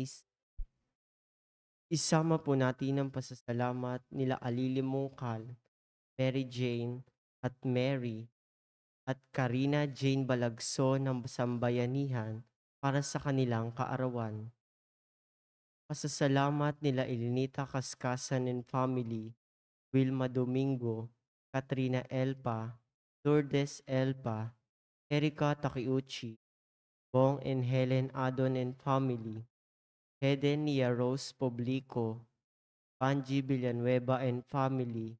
Miss. Isama po natin ang pasasalamat nila Alili Mungkal, Mary Jane at Mary at Karina Jane Balagso ng Sambayanihan para sa kanilang kaarawan. Pasasalamat nila Elinita Kaskasan and Family, Wilma Domingo, Katrina Elpa, Lourdes Elpa, Erika Takiuchi, Bong and Helen Adon and Family, Heden Nia Rose Publico, Angie Villanueva and Family,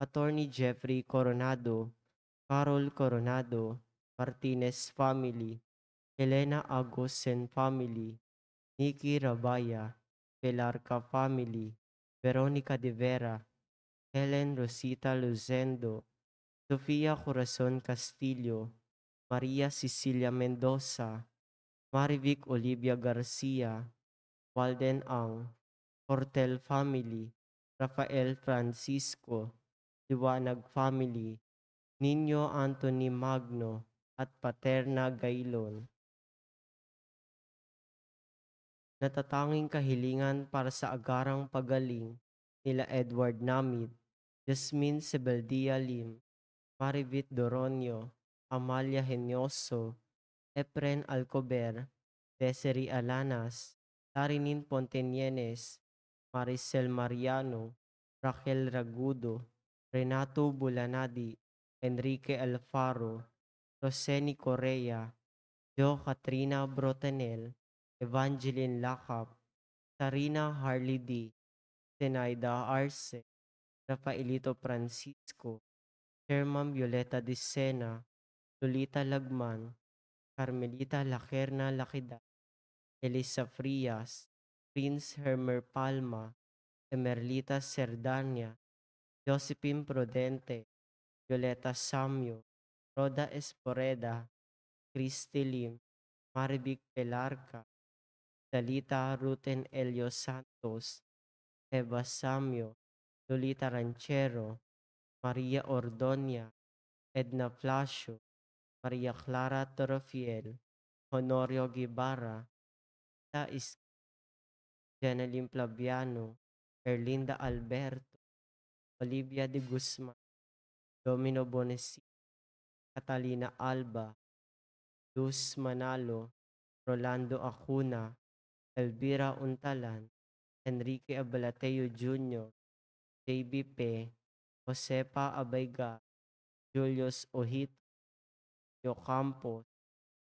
Attorney Jeffrey Coronado, Carol Coronado, Martinez Family, Elena Agos and Family, Nikki Rabaya, Pelarca Family, Veronica de Vera, Helen Rosita Luzendo, Sofia Corazon Castillo, Maria Cecilia Mendoza, Marivic Olivia Garcia, Walden Ang, Hortel Family, Rafael Francisco, Liwanag Family, Nino Anthony Magno, at Paterna Gaylon. Natatanging kahilingan para sa agarang pagaling nila Edward Namid, Jasmine Sebeldia Lim, Marivit Doronio, Amalia Henyoso, Efren Alcober, Desiree Alanas, Tarinin Pontenienes, Maricel Mariano, Raquel Ragudo, Renato Bulanadi, Enrique Alfaro, Roseni Correa, Jo Katrina Brotenel, Evangeline Lakap, Sarina Harley D, Zenaida Arce, Rafaelito Francisco, Sherman Violeta Dicena, Lolita Lagman, Carmelita Lacerna Lakida, Elisa Frias, Prince Hermer Palma, Emerlita Cerdania, Josephine Prudente, Violeta Samyo, Roda Esporeda, Christy Lim, Marivic Pelarca, Dalita Ruten Elio Santos, Eva Samyo, Lolita Ranchero, Maria Ordonia, Edna Flasio, Maria Clara Torofiel, Honorio Guevara, Tais, Janeline Plaviano, Erlinda Alberto, Olivia de Guzman, Domino Bonesi, Catalina Alba, Luz Manalo, Rolando Acuna, Elvira Untalan, Enrique Abalateo Jr., JB Pe, Josepa Abayga, Julius Ojito, Campos,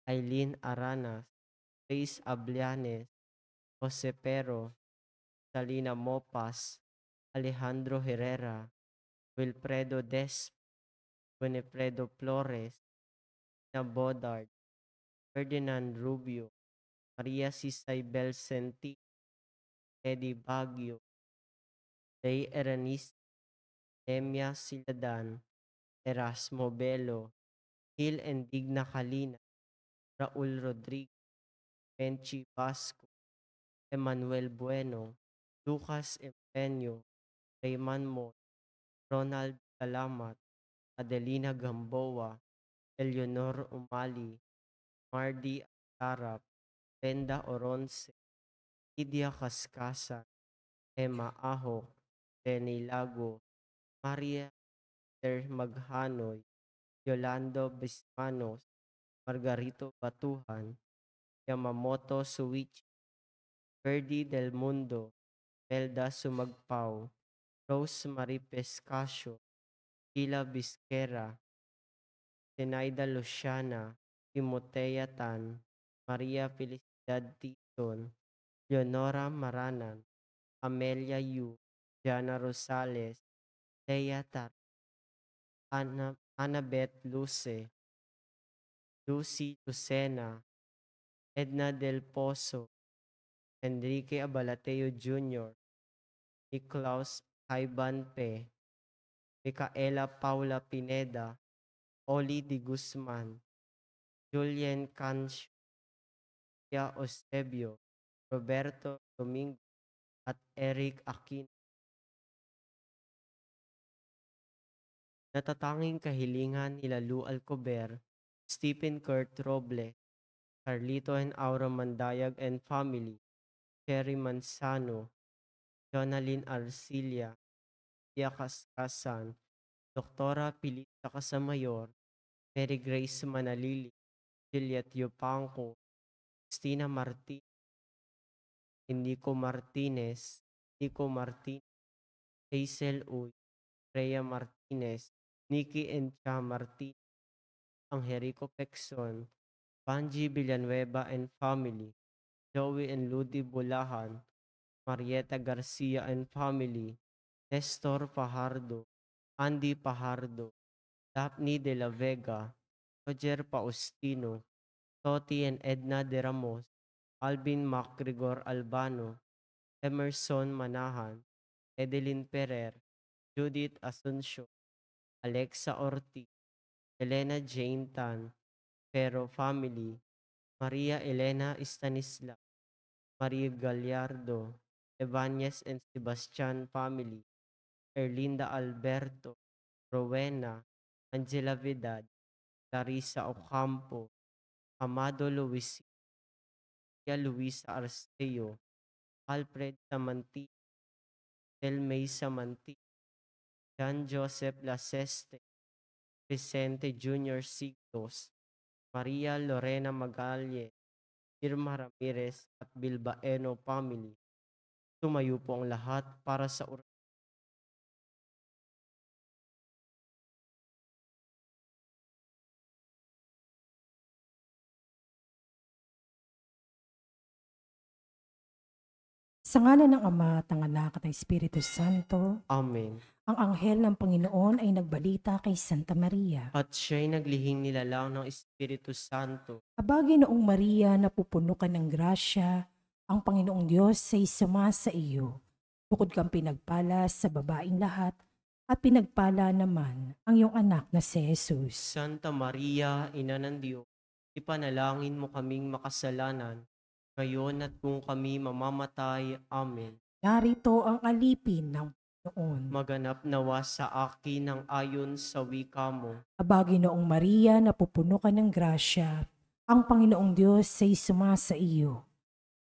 Aileen Aranas, Faith Ablianes, Jose Pero, Salina Mopas, Alejandro Herrera, Wilfredo Des, Winifredo Flores, na Bodard, Ferdinand Rubio, Maria Sisay Senti, Eddie Baguio, Day Eranis, Emia Siladan, Erasmo Belo, Hil and Digna Kalina, Raul Rodriguez, Penchi Vasco, Emmanuel Bueno, Lucas Empeño, Raymond Mo, Ronald Salamat, Adelina Gamboa, Eleonor Umali, Mardy Arap, Brenda Oronce, Lydia Cascasa, Emma Ahok, Lenny Lago, Maria Ter Maghanoy, Yolando Bismanos, Margarito Batuhan, Yamamoto Suichi, Ferdy Del Mundo, Melda Sumagpao, Rose Marie Pescasio, Sheila Bisquera, Zenaida Luciana, Timotea Tan, Maria Felicidad Tizon, Leonora Maranan, Amelia Yu, Jana Rosales, Thea Tar, Annabeth Luce, Lucy Lucena, Edna Del Pozo, Enrique Abalateo Jr., Niklaus Haiban Pe, Micaela Paula Pineda, Oli Di Guzman, Julien Cancio, Eusebio, Roberto Domingo, at Eric Aquino. Natatanging kahilingan nila Lou Alcober, Stephen Kurt Roble, Carlito and Aura Mandayag and Family, Cherry Manzano, Jonalyn Arcilla, Tia Kaskasan, Doktora Pilita Casamayor, Mary Grace Manalili, Juliet Yopangco, Christina Martin, Nico Martinez, Hazel Uy, Rhea Martinez, Nikki Encha Martinez, Angelico Pecson, Panji Villanueva and family, Joey and Ludi Bulahan, Marieta Garcia and family, Nestor Fajardo, Andy Fajardo, Daphne de la Vega, Roger Paustino, Toti and Edna de Ramos, Alvin Macgregor Albano, Emerson Manahan, Edeline Ferrer, Judith Asunsio, Alexa Ortiz, Elena Jane Tan, Pero family, Maria Elena Stanisla, Maria Gallardo, Evanes and Sebastian family, Erlinda Alberto, Rowena, Angela Vidal, Larissa Ocampo, Amado Luisa Luisa Arceo, Alfred Samanti, Elmay Samanti, John Joseph Laseste, Vicente Jr. Sigtos, Maria Lorena Magalle, Irma Ramirez at Bilbaeno family. Tumayo po ang lahat para sa Sa ngalan ng Ama at ng Anak at ng Espiritu Santo, Amen. ang anghel ng Panginoon ay nagbalita kay Santa Maria. At siya'y naglihing nilalang ng Espiritu Santo. Aba, Ginoong Maria, napupuno ka ng grasya, ang Panginoong Diyos ay sumasa iyo. Bukod kang pinagpala sa babaing lahat, at pinagpala naman ang iyong anak na si Jesus. Santa Maria, Ina ng Diyos, ipanalangin mo kaming makasalanan, ngayon at kung kami mamamatay. Amen. Narito ang alipin ng Panginoon. Maganap nawa sa akin ang ayon sa wika mo. Aba, Ginoong Maria, napupuno ka ng grasya, ang Panginoong Diyos ay sumasa iyo.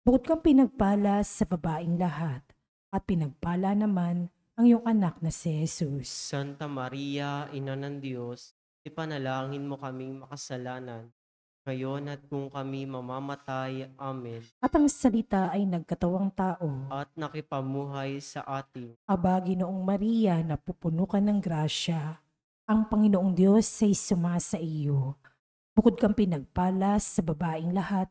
Bukod kang pinagpala sa babaing lahat, at pinagpala naman ang iyong anak na si Jesus. Santa Maria, Ina ng Diyos, ipanalangin mo kaming makasalanan, ngayon at kung kami mamamatay. Amen. At ang salita ay nagkatawang tao. At nakipamuhay sa atin. Aba, Ginoong Maria, napupuno ka ng grasya, ang Panginoong Diyos ay sumasa iyo. Bukod kang pinagpala sa babaing lahat,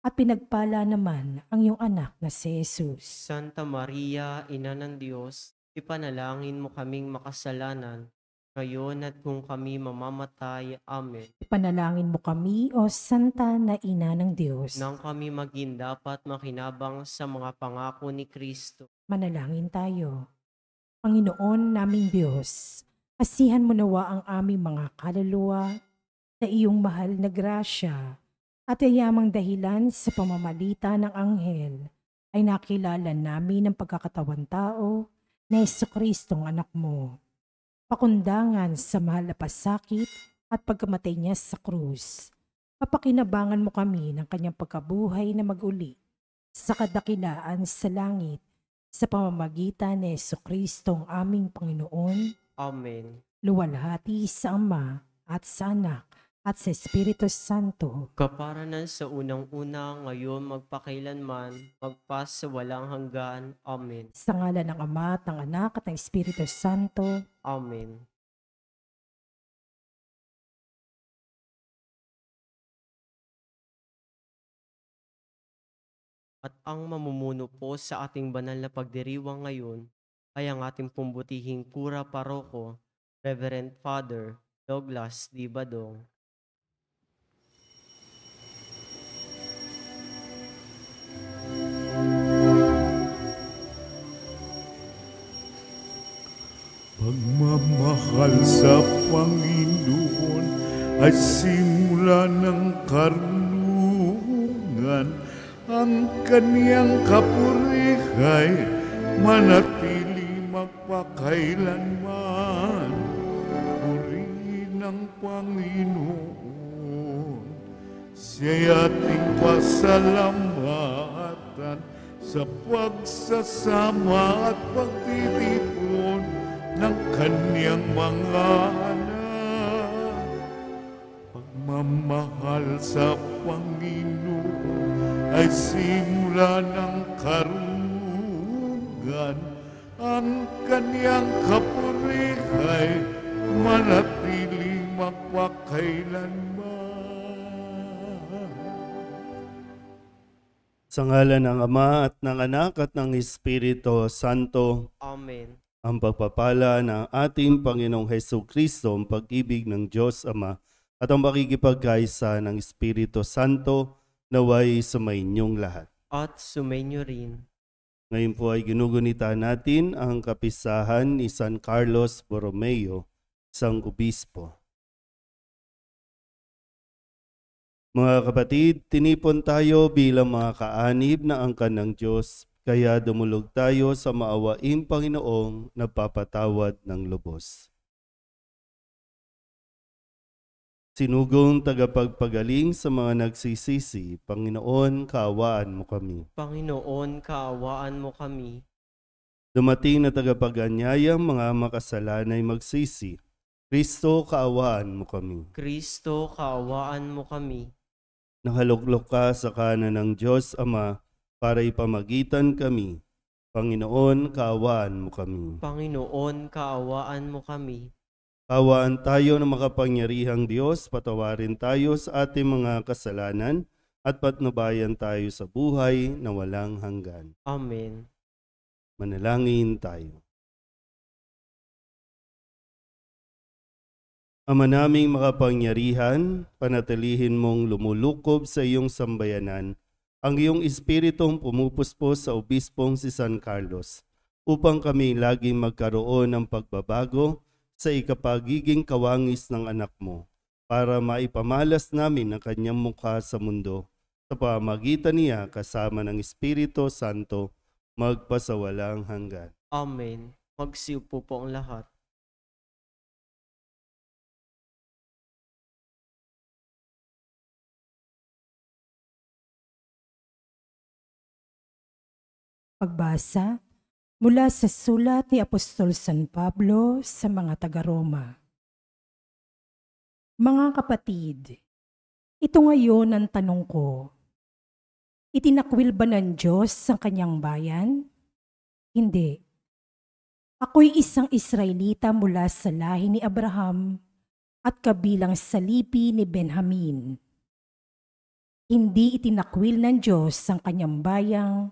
at pinagpala naman ang iyong anak na si Jesus. Santa Maria, Ina ng Diyos, ipanalangin mo kaming makasalanan, ngayon at kung kami mamamatay. Amen. Ipanalangin mo kami, O Santa na Ina ng Diyos. Nang kami maging dapat makinabang sa mga pangako ni Kristo. Manalangin tayo. Panginoon naming Diyos, asihan mo nawa ang aming mga kaluluwa na iyong mahal na grasya at yayamang dahilan sa pamamalita ng anghel ay nakilala namin ang pagkakatawan tao na Jesucristong anak mo. Pakundangan sa mahal na pasakit at pagkamatay niya sa krus. Papakinabangan mo kami ng kanyang pagkabuhay na mag-uli sa kadakilaan sa langit sa pamamagitan ni Jesucristong aming Panginoon. Amen. Luwalhati sa Ama at sa Anak at sa Espiritu Santo. Kaparanan sa unang-una, ngayon magpakailanman, magpasawalang hanggan. Amen. Sa ngalan ng Ama at ng Anak at ng Espiritu Santo. Amen. At ang mamumuno po sa ating banal na pagdiriwang ngayon ay ang ating pumbutihing Kura Paroko, Reverend Father Douglas D. Badong. Pagmamahal sa Panginoon ay simula ng karunungan. Ang kaniyang kapurihay manatili magpakailanman. Purihin ang Panginoon, siya'y ating pasalamatan sa pagsasama at pagtitipon ng kanyang mga anak. Pagmamahal sa Panginoon ay simula ng karunungan. Ang kanyang kapurihay manatiling magpakailanman. Sa ngalan ng Ama at ng Anak at ng Espiritu Santo, Amen. ang pagpapala ng ating Panginoong Hesukristo, ang pag-ibig ng Diyos Ama, at ang makikipagkaisa ng Espiritu Santo naway sumainyong lahat. At sumainyo rin. Ngayon po ay ginugunita natin ang kapistahan ni San Carlos Borromeo, isang obispo. Mga kapatid, tinipon tayo bilang mga kaanib na angkan ng Diyos, kaya dumulog tayo sa maawaing Panginoong nagpapatawad ng lubos. Sinugong tagapagpagaling sa mga nagsisisi, Panginoon, kaawaan mo kami. Panginoon, kaawaan mo kami. Dumating na tagapag-anyayang mga makasalanay magsisi, Kristo, kaawaan mo kami. Kristo, kaawaan mo kami. Nakaluklok ka sa kanan ng Diyos Ama para ipamagitan kami. Panginoon, kaawaan mo kami. Panginoon, kaawaan mo kami. Kaawaan tayo ng makapangyarihang Diyos, patawarin tayo sa ating mga kasalanan at patnubayan tayo sa buhay na walang hanggan. Amen. Manalangin tayo. Ama naming makapangyarihan, panatilihin mong lumulukob sa iyong sambayanan ang iyong espiritong pumupuspos sa obispong si San Carlos upang kami laging magkaroon ng pagbabago sa ikapagiging kawangis ng anak mo para maipamalas namin ang kanyang mukha sa mundo sa pamamagitan niya kasama ng Espiritu Santo magpasawalang hanggan. Amen. Magsiupo po ang lahat. Pagbasa mula sa sulat ni Apostol San Pablo sa mga taga-Roma. Mga kapatid, ito ngayon ang tanong ko. Itinakwil ba ng Diyos ang kanyang bayan? Hindi. Ako'y isang Israelita mula sa lahi ni Abraham at kabilang sa lipi ni Benjamin. Hindi itinakwil ng Diyos ang kanyang bayang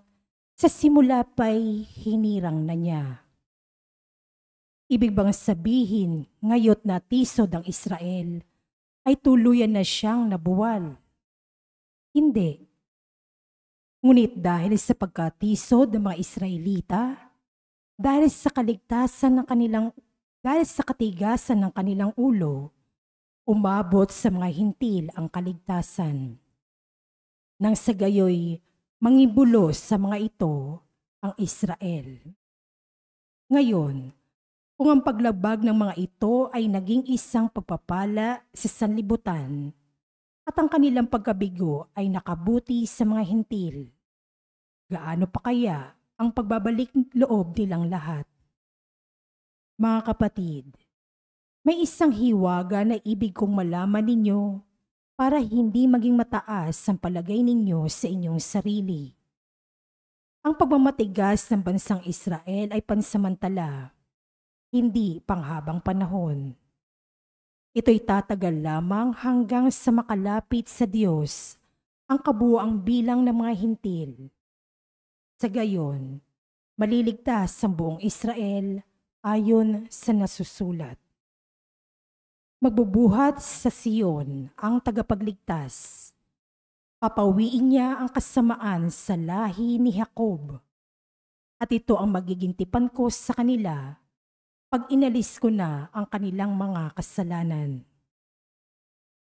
sa simula pa'y hinirang na niya. Ibig bang sabihin, ngayot na tisod ang Israel, ay tuluyan na siyang nabuwal? Hindi. Ngunit dahil sa pagkatisod ng mga Israelita, dahil sa katigasan ng kanilang ulo, umabot sa mga hintil ang kaligtasan. Nang sa gayoy, mangibulos sa mga ito ang Israel. Ngayon, kung ang paglabag ng mga ito ay naging isang pagpapala sa sanlibutan at ang kanilang pagkabigo ay nakabuti sa mga hintil, gaano pa kaya ang pagbabalik loob nilang lahat? Mga kapatid, may isang hiwaga na ibig kong malaman ninyo para hindi maging mataas ang palagay ninyo sa inyong sarili. Ang pagmamatigas ng bansang Israel ay pansamantala, hindi panghabang panahon. Ito'y tatagal lamang hanggang sa makalapit sa Diyos ang kabuuang bilang ng mga hintil. Sa gayon, maliligtas ang buong Israel ayon sa nasusulat. Magbubuhat sa Sion ang tagapagligtas. Papawiin niya ang kasamaan sa lahi ni Jacob. At ito ang magiging tipan ko sa kanila pag inalis ko na ang kanilang mga kasalanan.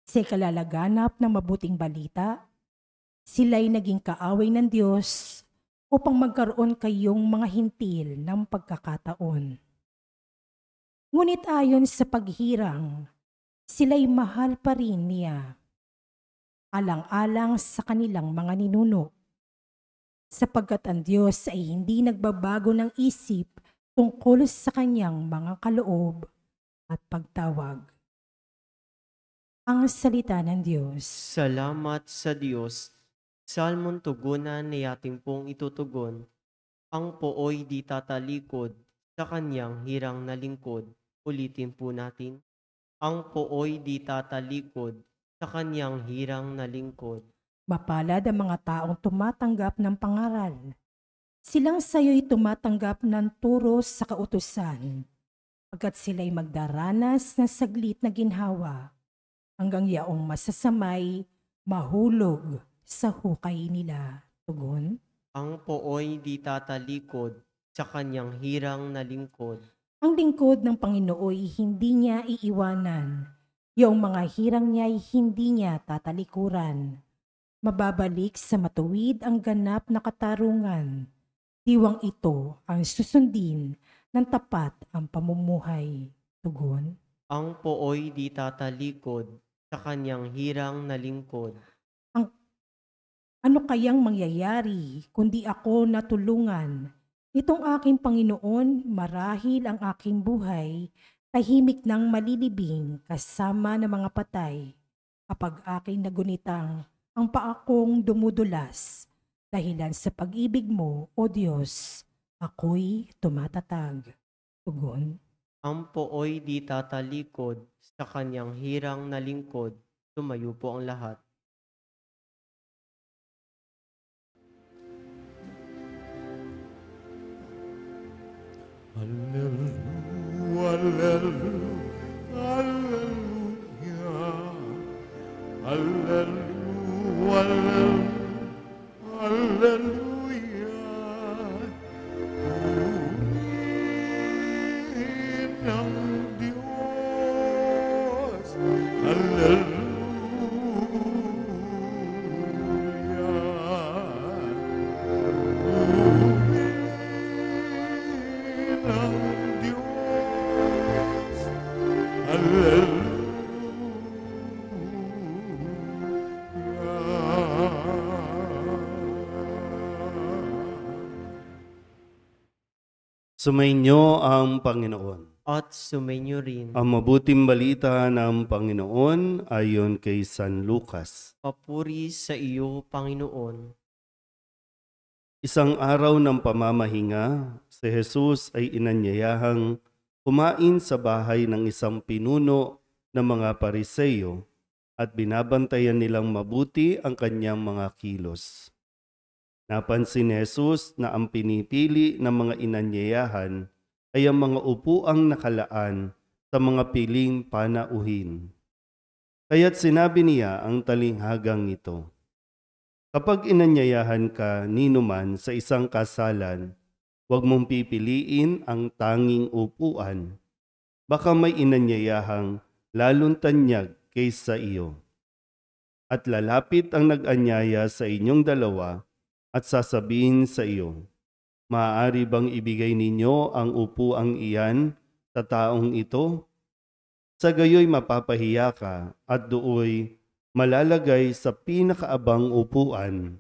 Sa kalalaganap ng mabuting balita, sila'y naging kaaway ng Diyos upang magkaroon kayong mga hintil ng pagkakataon. Ngunit ayon sa paghirang, sila'y mahal pa rin niya, alang-alang sa kanilang mga ninuno. sapagkat ang Diyos ay hindi nagbabago ng isip tungkol sa kanyang mga kaloob at pagtawag. Ang salita ng Diyos. Salamat sa Diyos. Salmon tugunan ni ating pong itutugon. Ang pooy di tatalikod sa kanyang hirang na lingkod. Ulitin po natin. Ang pooy di tatalikod sa kanyang hirang na lingkod. Mapalad ang mga taong tumatanggap ng pangaral. Silang sayo'y tumatanggap ng turo sa kautusan, pagkat sila'y magdaranas ng saglit na ginhawa, hanggang yaong masasamay mahulog sa hukay nila. Tugon. Ang pooy di tatalikod sa kanyang hirang na lingkod. Ang lingkod ng Panginooy hindi niya iiwanan. Yung mga hirang niya'y hindi niya tatalikuran. Mababalik sa matuwid ang ganap na katarungan. Diwang ito ang susundin ng tapat ang pamumuhay. Tugon. Ang pooy di tatalikod sa kanyang hirang na lingkod. Ano kayang mangyayari kundi ako natulungan? Itong aking Panginoon, marahil ang aking buhay, tahimik ng malilibing kasama ng mga patay. Kapag aking nagunitang, ang paakong dumudulas. Dahilan sa pag-ibig mo, O Diyos, ako'y tumatatag. Tugon. Ang pooy di tatalikod sa kanyang hirang na lingkod. Tumayo po ang lahat. Hallelujah, hallelujah, hallelujah, hallelujah. Purihin ng Diyos, hallelujah. Purihin ng Diyos, Sumainyo ang Panginoon. At sumainyo rin. Ang mabuting balita ng Panginoon ayon kay San Lucas. Papuri sa iyo, Panginoon. Isang araw ng pamamahinga, si Jesus ay inanyayahang kumain sa bahay ng isang pinuno ng mga Pariseyo at binabantayan nilang mabuti ang kanyang mga kilos. Napansin ni Jesus na ang pinipili ng mga inanyayahan ay ang mga upuang nakalaan sa mga piling panauhin. Kaya't sinabi niya ang talinghagang ito, kapag inanyayahan ka ninuman sa isang kasalan, huwag mong pipiliin ang tanging upuan. Baka may inanyayahang lalong tanyag kaysa iyo. At lalapit ang nag-anyaya sa inyong dalawa at sasabihin sa iyo, maaari bang ibigay ninyo ang upuang iyan sa taong ito? Sa gayoy mapapahiya ka at dooy malalagay sa pinakaabang upuan.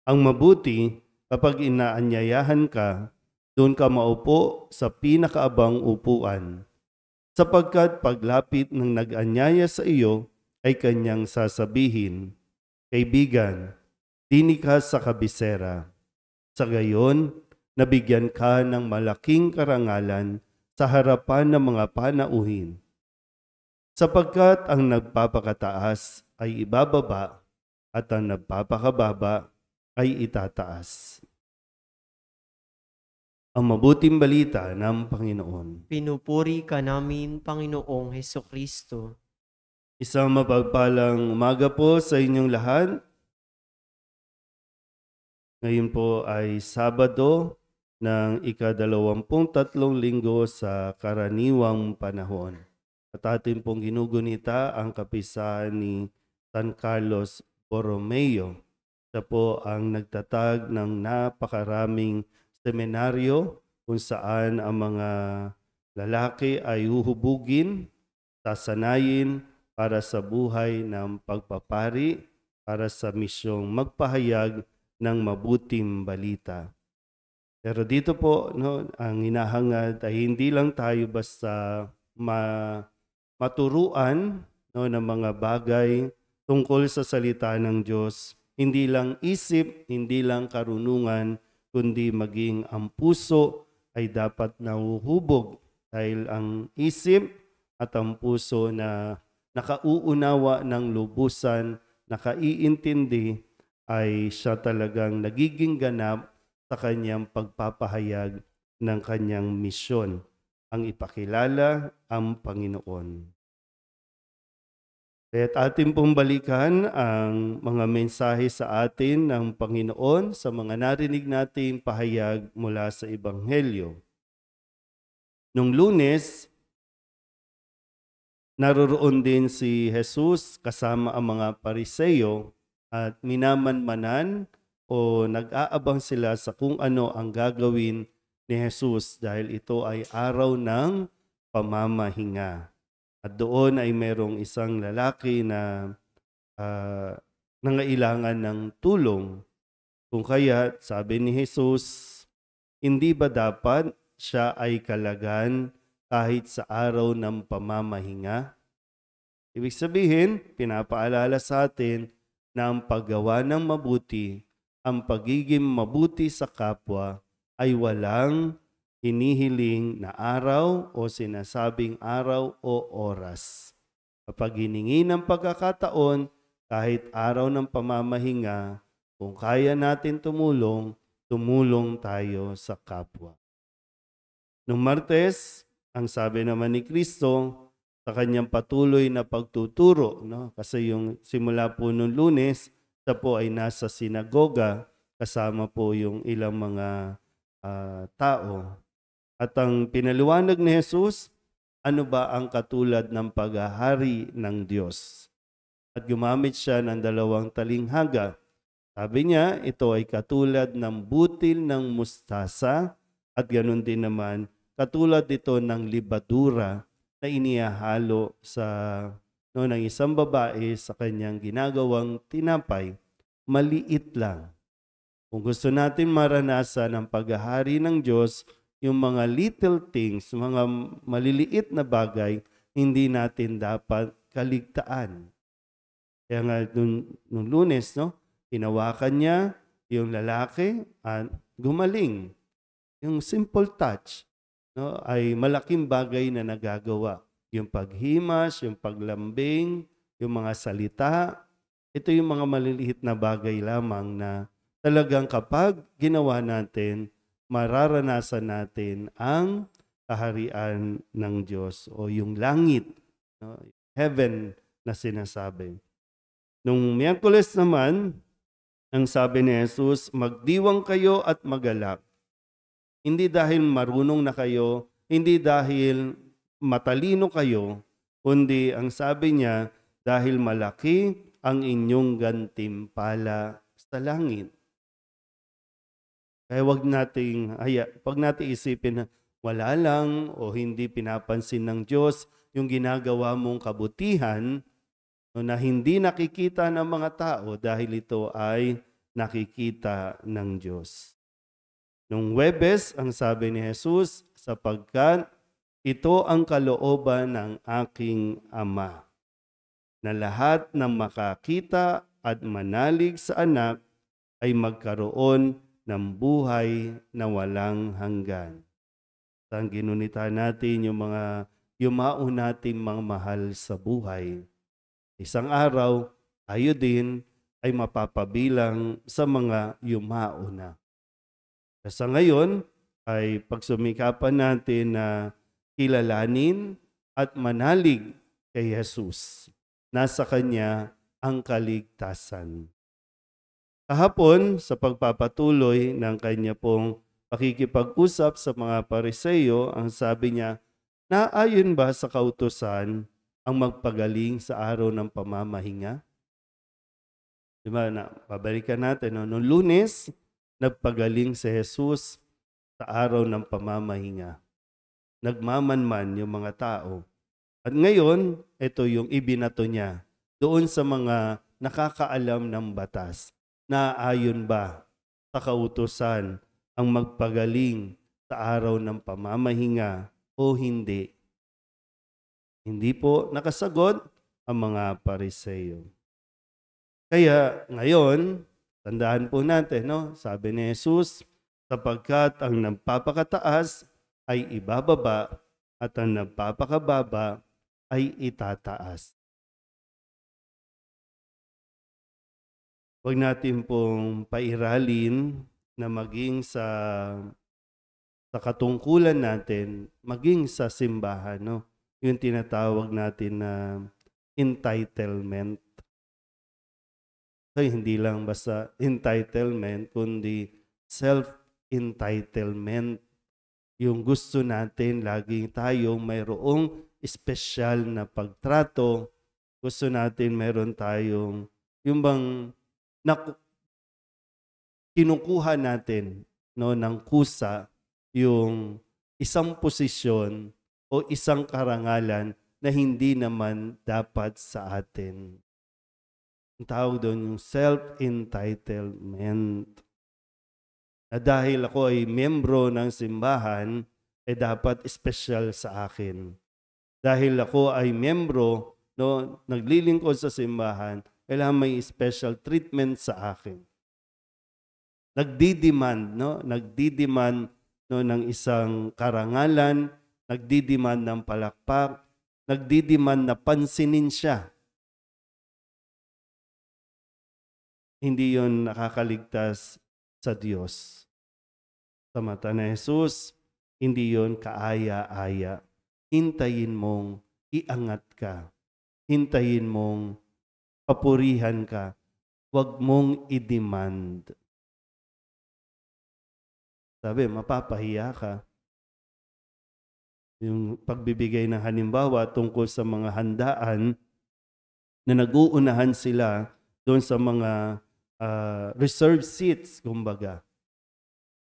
Ang mabuti, kapag inaanyayahan ka, doon ka maupo sa pinakaabang upuan. Sapagkat paglapit ng nag-anyaya sa iyo, ay kanyang sasabihin, kaibigan, dinig ka sa kabisera. Sa gayon, nabigyan ka ng malaking karangalan sa harapan ng mga panauhin. Sapagkat ang nagpapakataas ay ibababa at ang nagpapakababa ay itataas. Ang mabuting balita ng Panginoon. Pinupuri ka namin, Panginoong Hesukristo. Isang mapagpalang umaga po sa inyong lahat. Ngayon po ay Sabado ng ika-23 linggo sa karaniwang panahon. At atin pong ginugunita ang kapisahan ni San Carlos Borromeo. Siya po ang nagtatag ng napakaraming seminaryo kung saan ang mga lalaki ay huhubugin, sasanayin para sa buhay ng pagpapari, para sa misyong magpahayag ng mabuting balita. Pero dito po, no, ang hinahangad ay hindi lang tayo basta maturuan, no, ng mga bagay tungkol sa salita ng Diyos. Hindi lang isip, hindi lang karunungan, kundi maging ang puso ay dapat nahuhubog dahil ang isip at ang puso na nakauunawa ng lubusan, nakaiintindi, ay siya talagang nagiging ganap sa kanyang pagpapahayag ng kanyang misyon, ang ipakilala ang Panginoon. Kaya't atin pong balikan ang mga mensahe sa atin ng Panginoon sa mga narinig nating pahayag mula sa Ebanghelyo. Nung Lunes, naroroon din si Jesus kasama ang mga Pariseo at minamanmanan o nag-aabang sila sa kung ano ang gagawin ni Jesus dahil ito ay araw ng pamamahinga. At doon ay merong isang lalaki na nangailangan ng tulong. Kung kaya, sabi ni Jesus, hindi ba dapat siya ay kalagan kahit sa araw ng pamamahinga? Ibig sabihin, pinapaalala sa atin na ang paggawa ng mabuti, ang pagiging mabuti sa kapwa ay walang hinihiling na araw o sinasabing araw o oras. Kapag hiningi ng pagkakataon, kahit araw ng pamamahinga, kung kaya natin tumulong, tumulong tayo sa kapwa. Nung Martes, ang sabi naman ni Kristo, sa kanyang patuloy na pagtuturo, no? Kasi yung simula po nung Lunes, siya po ay nasa sinagoga, kasama po yung ilang mga tao. At ang pinaliwanag ni Jesus, ano ba ang katulad ng paghahari ng Diyos? At gumamit siya ng 2 talinghaga. Sabi niya, ito ay katulad ng butil ng mustasa at ganun din naman, katulad ito ng libadura na inihahalo ng isang babae sa kanyang ginagawang tinapay. Maliit lang. Kung gusto natin maranasan ang paghahari ng Diyos, yung mga little things, mga maliliit na bagay, hindi natin dapat kaligtaan. Kaya nga nung Lunes, no, hinawakan niya yung lalaki at gumaling. Yung simple touch, no, ay malaking bagay na nagagawa. Yung paghimas, yung paglambing, yung mga salita, ito yung mga maliliit na bagay lamang na talagang kapag ginawa natin, mararanasan natin ang kaharian ng Diyos o yung langit, no, heaven na sinasabi. Nung Miyerkules naman, ang sabi ni Jesus, magdiwang kayo at magalak. Hindi dahil marunong na kayo, hindi dahil matalino kayo, kundi ang sabi niya, dahil malaki ang inyong gantimpala sa langit. Kaya wag nating isipin na wala lang o hindi pinapansin ng Diyos yung ginagawa mong kabutihan na hindi nakikita ng mga tao dahil ito ay nakikita ng Diyos. Nung Huwebes, ang sabi ni Jesus, sapagkat ito ang kalooban ng aking Ama, na lahat ng makakita at manalig sa anak ay magkaroon ng buhay na walang hanggan. Ang ginunita natin yung mga yumao nating mga mahal sa buhay. Isang araw, tayo din ay mapapabilang sa mga yumao na. Sa ngayon ay pagsumikapan natin na kilalanin at manalig kay Jesus. Nasa Kanya ang kaligtasan. Kahapon, sa pagpapatuloy ng Kanya pong pakikipag-usap sa mga Pariseo, ang sabi niya, naayon ba sa kautusan ang magpagaling sa araw ng pamamahinga? Diba, babalikan natin, no? Noong Lunes, nagpagaling si Jesus sa araw ng pamamahinga. Nagmamanman yung mga tao. At ngayon, ito yung ibinato niya doon sa mga nakakaalam ng batas. Naayon ba sa kautusan ang magpagaling sa araw ng pamamahinga o hindi? Hindi po nakasagot ang mga Pariseo. Kaya ngayon, tandaan po natin, no? Sabi ni Jesus, sapagkat ang nagpapakataas ay ibababa at ang nagpapakababa ay itataas. Huwag natin pong pairalin na maging sa katungkulan natin, maging sa simbahan, no? Yung tinatawag natin na entitlement. So, hindi lang basta entitlement, kundi self-entitlement. Yung gusto natin, laging tayong mayroong espesyal na pagtrato. Gusto natin meron tayong, yung bang kinukuha natin, no, ng kusa yung isang posisyon o isang karangalan na hindi naman dapat sa atin. Ang tawag doon yung self-entitlement. Na dahil ako ay membro ng simbahan, dapat espesyal sa akin. Dahil ako ay membro, no, naglilingkod sa simbahan, kailangan may special treatment sa akin. Nagdidemand, no? Nagdidemand, no, ng isang karangalan, nagdidemand ng palakpak, nagdidemand na pansinin siya. Hindi yon nakakaligtas sa Diyos. Sa mata ni Jesus, hindi yon kaaya-aya. Hintayin mong iangat ka. Hintayin mong papurihan ka. Huwag mong i-demand. Sabi, mapapahiya ka. Yung pagbibigay ng halimbawa tungkol sa mga handaan na nag-uunahan sila doon sa mga reserved seats, kumbaga.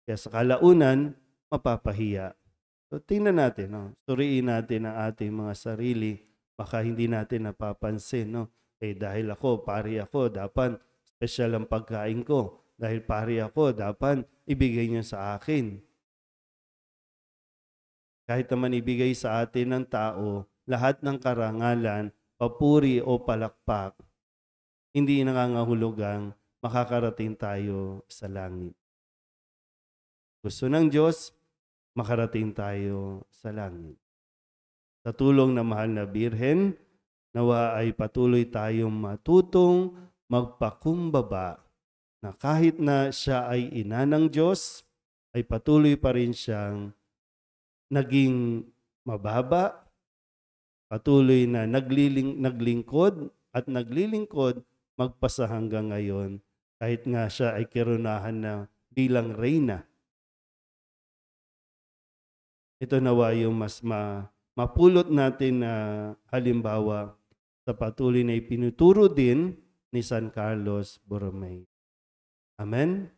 Kaya sa kalaunan, mapapahiya. So, tingnan natin, no? Suriin natin ang ating mga sarili. Baka hindi natin napapansin, no? Dahil pari ako, dapat special ang pagkain ko. Dahil pari ako, dapat ibigay niyo sa akin. Kahit naman ibigay sa atin ng tao, lahat ng karangalan, papuri o palakpak, hindi nangangahulugang makakarating tayo sa langit. Gusto ng Diyos, makarating tayo sa langit. Sa tulong ng mahal na Birhen, nawa ay patuloy tayong matutong magpakumbaba na kahit na siya ay ina ng Diyos, ay patuloy pa rin siyang naging mababa, patuloy na naglingkod at naglilingkod magpasa hanggang ngayon, kahit nga siya ay kirunahan na bilang reyna. Ito nawa yung mas mapulot natin na halimbawa sa patuloy na ipinuturo din ni San Carlos Borromeo. Amen?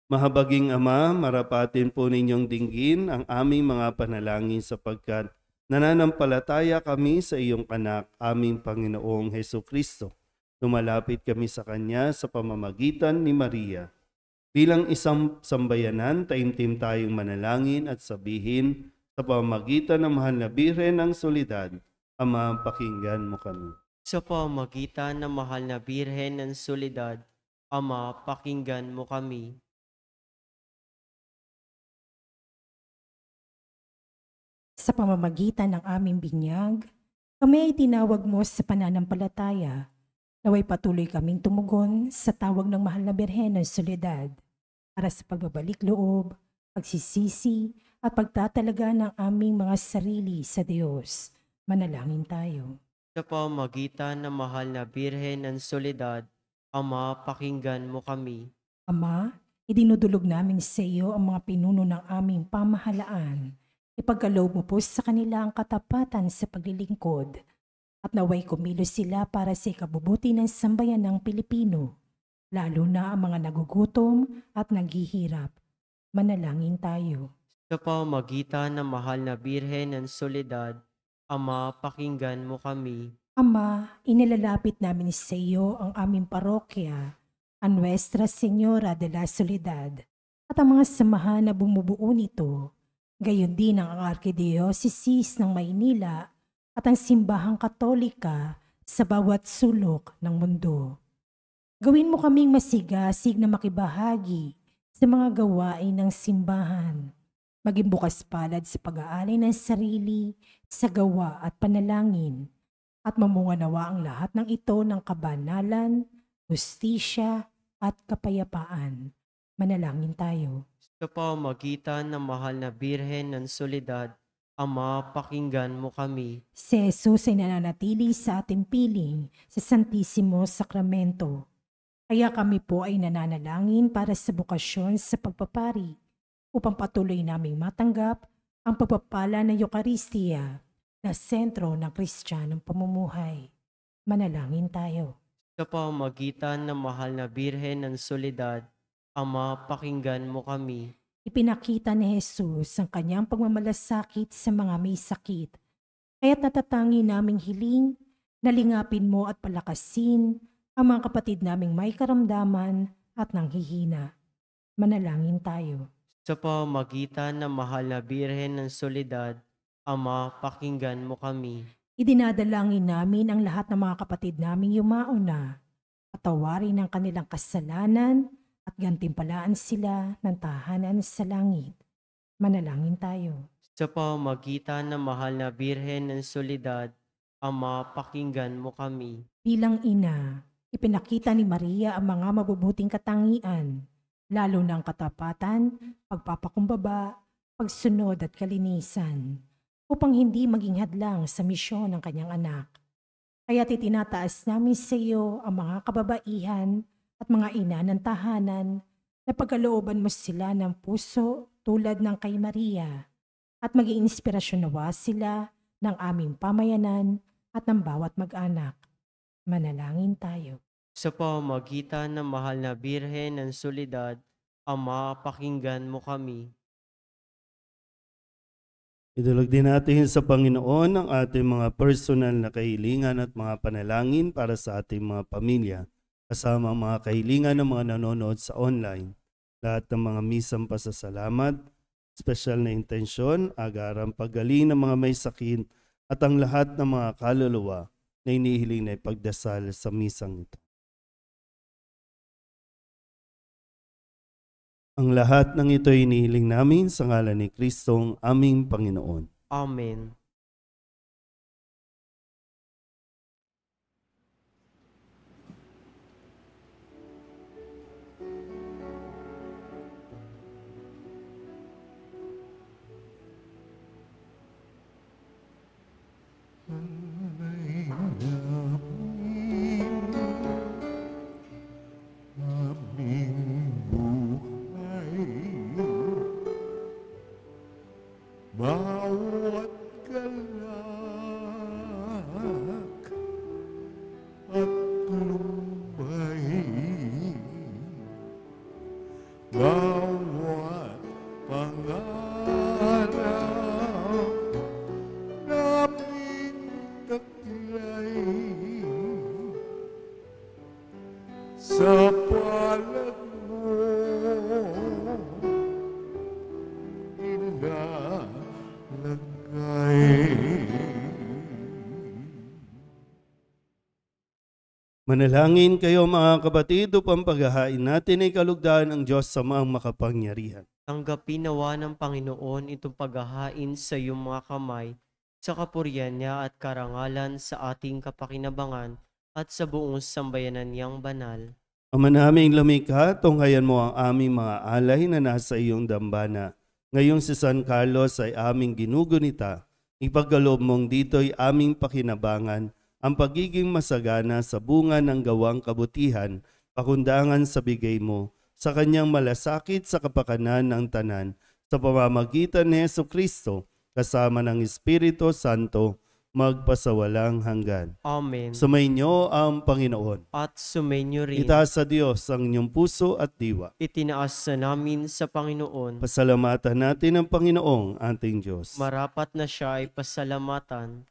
Mahabaging Ama, marapatin po ninyong dinggin ang aming mga panalangin sapagkat nananampalataya kami sa iyong anak, aming Panginoong Hesukristo. Lumalapit kami sa Kanya sa pamamagitan ni Maria. Bilang isang sambayanan, taimtim tayong manalangin at sabihin sa pamamagitan ng mahal na Birhen ng Solidad, Ama, pakinggan mo kami. Sa pamamagitan ng mahal na Birhen ng Solidad, Ama, pakinggan mo kami. Sa pamamagitan ng aming binyag, kami ay tinawag mo sa pananampalataya. Naway patuloy kaming tumugon sa tawag ng mahal na Birhen ng Soledad para sa pagbabalik loob, pagsisisi at pagtatalaga ng aming mga sarili sa Diyos. Manalangin tayo. Sa pamamagitan ng mahal na Birhen ng Soledad, Ama, pakinggan mo kami. Ama, idinudulog namin sa iyo ang mga pinuno ng aming pamahalaan. Ipagkaloob mo po sa kanila ang katapatan sa paglilingkod at naway kumilos sila para sa ikabubuti ng sambayan ng Pilipino, lalo na ang mga nagugutom at naghihirap. Manalangin tayo. Sa pamamagitan ng mahal na Birhen ng Soledad, Ama, pakinggan mo kami. Ama, inilalapit namin sa iyo ang aming parokya, ang Nuestra Señora de la Soledad, at ang mga samahan na bumubuo nito. Gayon din ang Arkidiocese ng Maynila at ang Simbahang Katolika sa bawat sulok ng mundo. Gawin mo kaming masigasig na makibahagi sa mga gawain ng simbahan. Maging bukas palad sa pag-aalay ng sarili, sa gawa at panalangin. At mamunga nawa ang lahat ng ito ng kabanalan, hustisya at kapayapaan. Manalangin tayo. Sa pamamagitan ng mahal na Birhen ng Soledad, Ama, pakinggan mo kami. Si Jesus ay nananatili sa ating piling sa Santissimo Sacramento. Kaya kami po ay nananalangin para sa bukasyon sa pagpapari upang patuloy naming matanggap ang pagpapala ng Eucharistia na sentro ng Kristiyanong pamumuhay. Manalangin tayo. Sa pamamagitan ng mahal na Birhen ng Soledad, Ama, pakinggan mo kami. Ipinakita ni Jesus ang kanyang pagmamalasakit sa mga may sakit. Kaya't natatangi naming hiling na lingapin mo at palakasin ang mga kapatid naming may karamdaman at nanghihina. Manalangin tayo. Sa pamamagitan ng mahal na Birhen ng Soledad, Ama, pakinggan mo kami. Idinadalangin namin ang lahat ng mga kapatid naming yumauna. Patawarin ang kanilang kasalanan at gantimpalaan sila ng tahanan sa langit. Manalangin tayo. Sa pamamagitan ng mahal na Birhen ng Soledad, Ama, pakinggan mo kami. Bilang ina, ipinakita ni Maria ang mga mabubuting katangian, lalo ng katapatan, pagpapakumbaba, pagsunod at kalinisan, upang hindi maging hadlang sa misyon ng kanyang anak. Kaya't itinataas namin sa iyo ang mga kababaihan at mga ina ng tahanan na pagkalooban mo sila ng puso tulad ng kay Maria at maging inspirasyon nawa sila ng aming pamayanan at ng bawat mag-anak. Manalangin tayo. Sa pamamagitan ng mahal na Birhen ng Soledad, Ama, pakinggan mo kami. Idulog din natin sa Panginoon ang ating mga personal na kahilingan at mga panalangin para sa ating mga pamilya, kasama ang mga kahilingan ng mga nanonood sa online. Lahat ng mga misang pasasalamat, espesyal na intensyon, agarang paggaling ng mga may sakit at ang lahat ng mga kaluluwa na inihiling na ipagdasal sa misang ito. Ang lahat ng ito ay inihiling namin sa ngalan ni Kristong aming Panginoon. Amen. Aming buhay, bawat galak at lumbay, bawat pangarap naming taglay sa palad mo ilalagay. Manalangin kayo mga kapatid upang paghahain natin ay kalugdan ng Diyos sa mga makapangyarihan. Tanggapin nawa ng Panginoon itong paghahain sa iyong mga kamay, sa kapurihan niya at karangalan sa ating kapakinabangan at sa buong sambayanan niyang banal. Ama naming lumikha, tunghayan mo ang aming mga alay na nasa iyong dambana. Ngayong si San Carlos ay aming ginugunita. Ipagkaloob mong dito'y aming pakinabangan ang pagiging masagana sa bunga ng gawang kabutihan, pakundangan sa bigay mo, sa kanyang malasakit sa kapakanan ng tanan, sa pamamagitan ni Jesucristo, kasama ng Espiritu Santo, magpasawalang hanggan. Amen. Sumainyo ang Panginoon. At sumainyo rin. Itaas sa Diyos ang inyong puso at diwa. Itinaas na namin sa Panginoon. Pasalamatan natin ang Panginoong ating Diyos. Marapat na siya ay pasalamatan.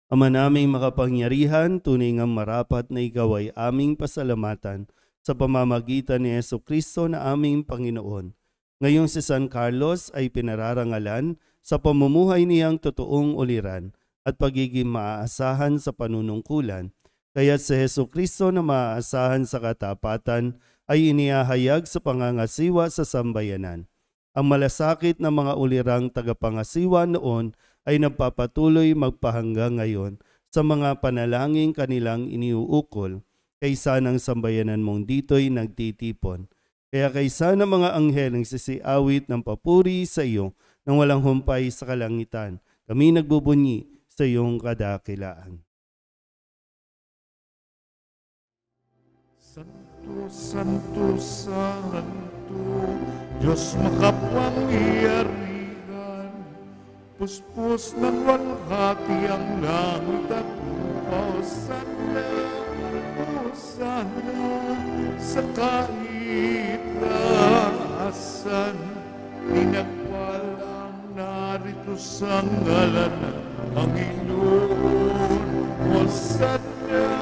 Ama naming makapangyarihan, tunay ngang marapat na ikaw ay aming pasalamatan sa pamamagitan ni Jesucristo na aming Panginoon. Ngayong si San Carlos ay pinararangalan sa pamumuhay niyang totoong uliran at pagiging maaasahan sa panunungkulan. Kaya si Jesucristo na maaasahan sa katapatan ay inihahayag sa pangangasiwa sa sambayanan. Ang malasakit na mga ulirang tagapangasiwa noon ay nagpapatuloy magpahanggang ngayon sa mga panalangin kanilang iniuukol, kaysa ng sambayanan mong dito'y nagtitipon. Kaya kaysa ng mga anghel ang sisiawit ng papuri sa iyo nang walang humpay sa kalangitan, kami nagbubunyi sa iyong kadakilaan. Santo, Santo, Santo, Diyos makapangyarihan, puspos ng walhati ang langit at Hosanna, Hosanna, sa kaitaasan, pinagpalang narito sa ngalan ng Panginoon. Hosanna,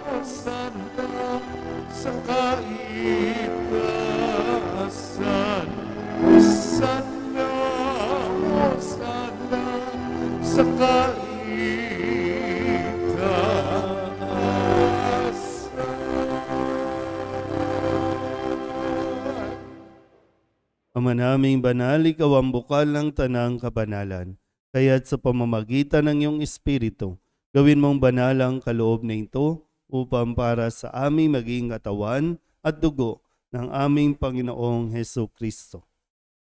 Hosanna, sa kaitaasan, Hosanna, Hosanna, sa kaitaasan. Ama naming banal, ikaw ang bukal ng tanang kabanalan. Kaya't sa pamamagitan ng iyong Espiritu, gawin mong banal ang kaloob na ito upang para sa aming maging katawan at dugo ng aming Panginoong Hesukristo.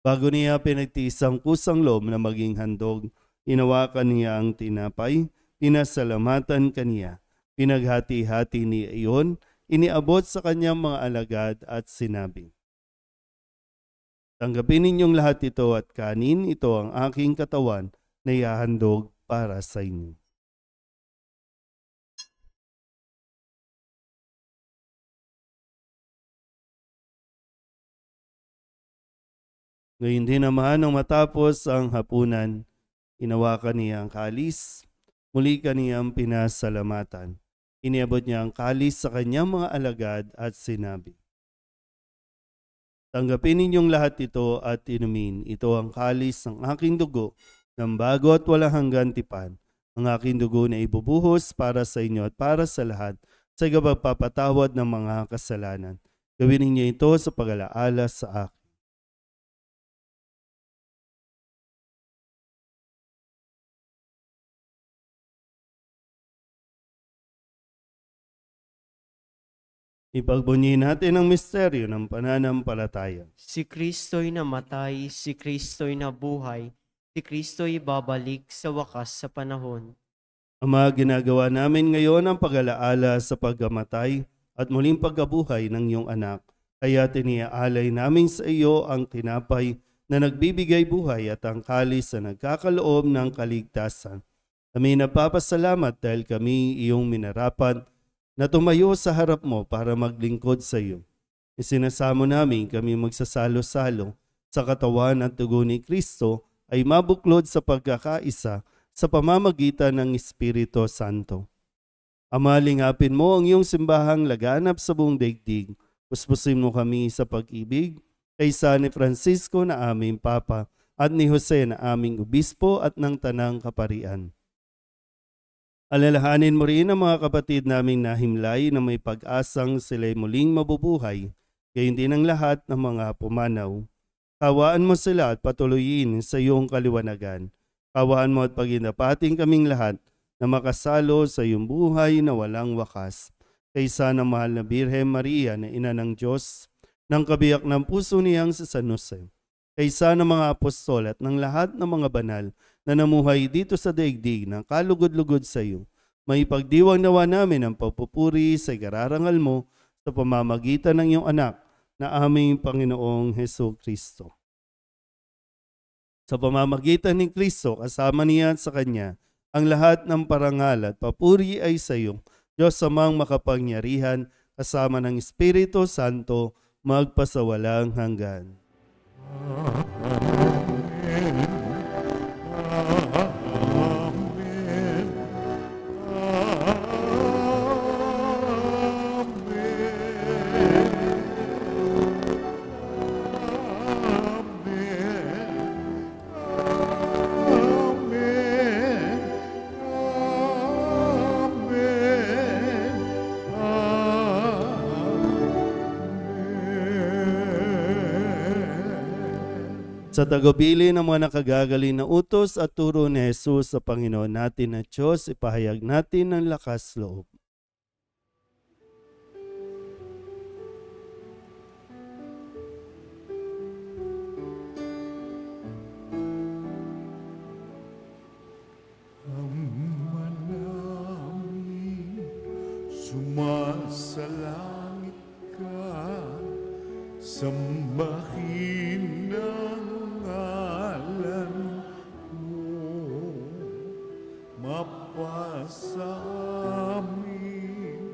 Bago niya pinagtiis ang kusang loob na maging handog, inawakan niya ang tinapay, pinasalamatan kaniya, pinaghati-hati niya iyon, iniabot sa kanyang mga alagad at sinabi, "Tanggapin ninyong lahat ito at kanin, ito ang aking katawan na ihahandog para sa inyo." Ngayon din naman nang matapos ang hapunan, inawakan niya ang kalis, muli kaniyang pinasalamatan. Iniabot niya ang kalis sa kanyang mga alagad at sinabi, "Tanggapin ninyong lahat ito at inumin. Ito ang kalis ng aking dugo, ng bago at walang hanggan tipan. Ang aking dugo na ibubuhos para sa inyo at para sa lahat sa ikapagpapatawad ng mga kasalanan. Gawin ninyo ito sa pag-alaala sa akin." Ipagbunyi natin ang misteryo ng pananampalataya. Si Kristo'y namatay, si Kristo'y nabuhay, si Kristo'y babalik sa wakas sa panahon. Ama, ginagawa namin ngayon ang pag-alaala sa pagkamatay at muling pagkabuhay ng iyong anak. Kaya tiniaalay namin sa iyo ang tinapay na nagbibigay buhay at ang kalis na nagkakaloob ng kaligtasan. Kami napapasalamat dahil kami iyong minarapat na tumayo sa harap mo para maglingkod sa iyo. Isinasamo namin kami magsasalo-salo sa katawan at dugo ni Kristo ay mabuklod sa pagkakaisa sa pamamagitan ng Espiritu Santo. Ama, lingapin mo ang iyong simbahang laganap sa buong daigdig. Puspusin mo kami sa pag-ibig kaysa ni Francisco na aming Papa at ni Jose na aming Obispo at ng Tanang Kaparian. Alalahanin mo rin ang mga kapatid naming nahimlay na may pag-asang sila'y muling mabubuhay, gayon din ang lahat ng mga pumanaw. Kawaan mo sila at patuloyin sa iyong kaliwanagan. Kawaan mo at paginapating kaming lahat na makasalo sa iyong buhay na walang wakas. Kaysa ng mahal na Birhen Maria na ina ng Diyos, ng kabiyak ng puso niyang si San Jose. Kaysa ng mga apostol at ng lahat ng mga banal na namuhay dito sa daigdig ng kalugod-lugod sa iyo, may pagdiwang nawa namin ang pagpupuri sa ikararangal mo sa pamamagitan ng iyong anak na aming Panginoong Hesukristo. Sa pamamagitan ni Kristo, kasama niya at sa Kanya, ang lahat ng parangal at papuri ay sa iyo, Diyos amang makapangyarihan, kasama ng Espiritu Santo, magpasawalang hanggan. Amen. Amen. Sa tagubilin ng mga nakagagaling na utos at turo ni Jesus sa Panginoon natin na Diyos, ipahayag natin ng lakas loob. Ama namin, sumasalangit ka, sambahin ang ngalan mo, mapasa amin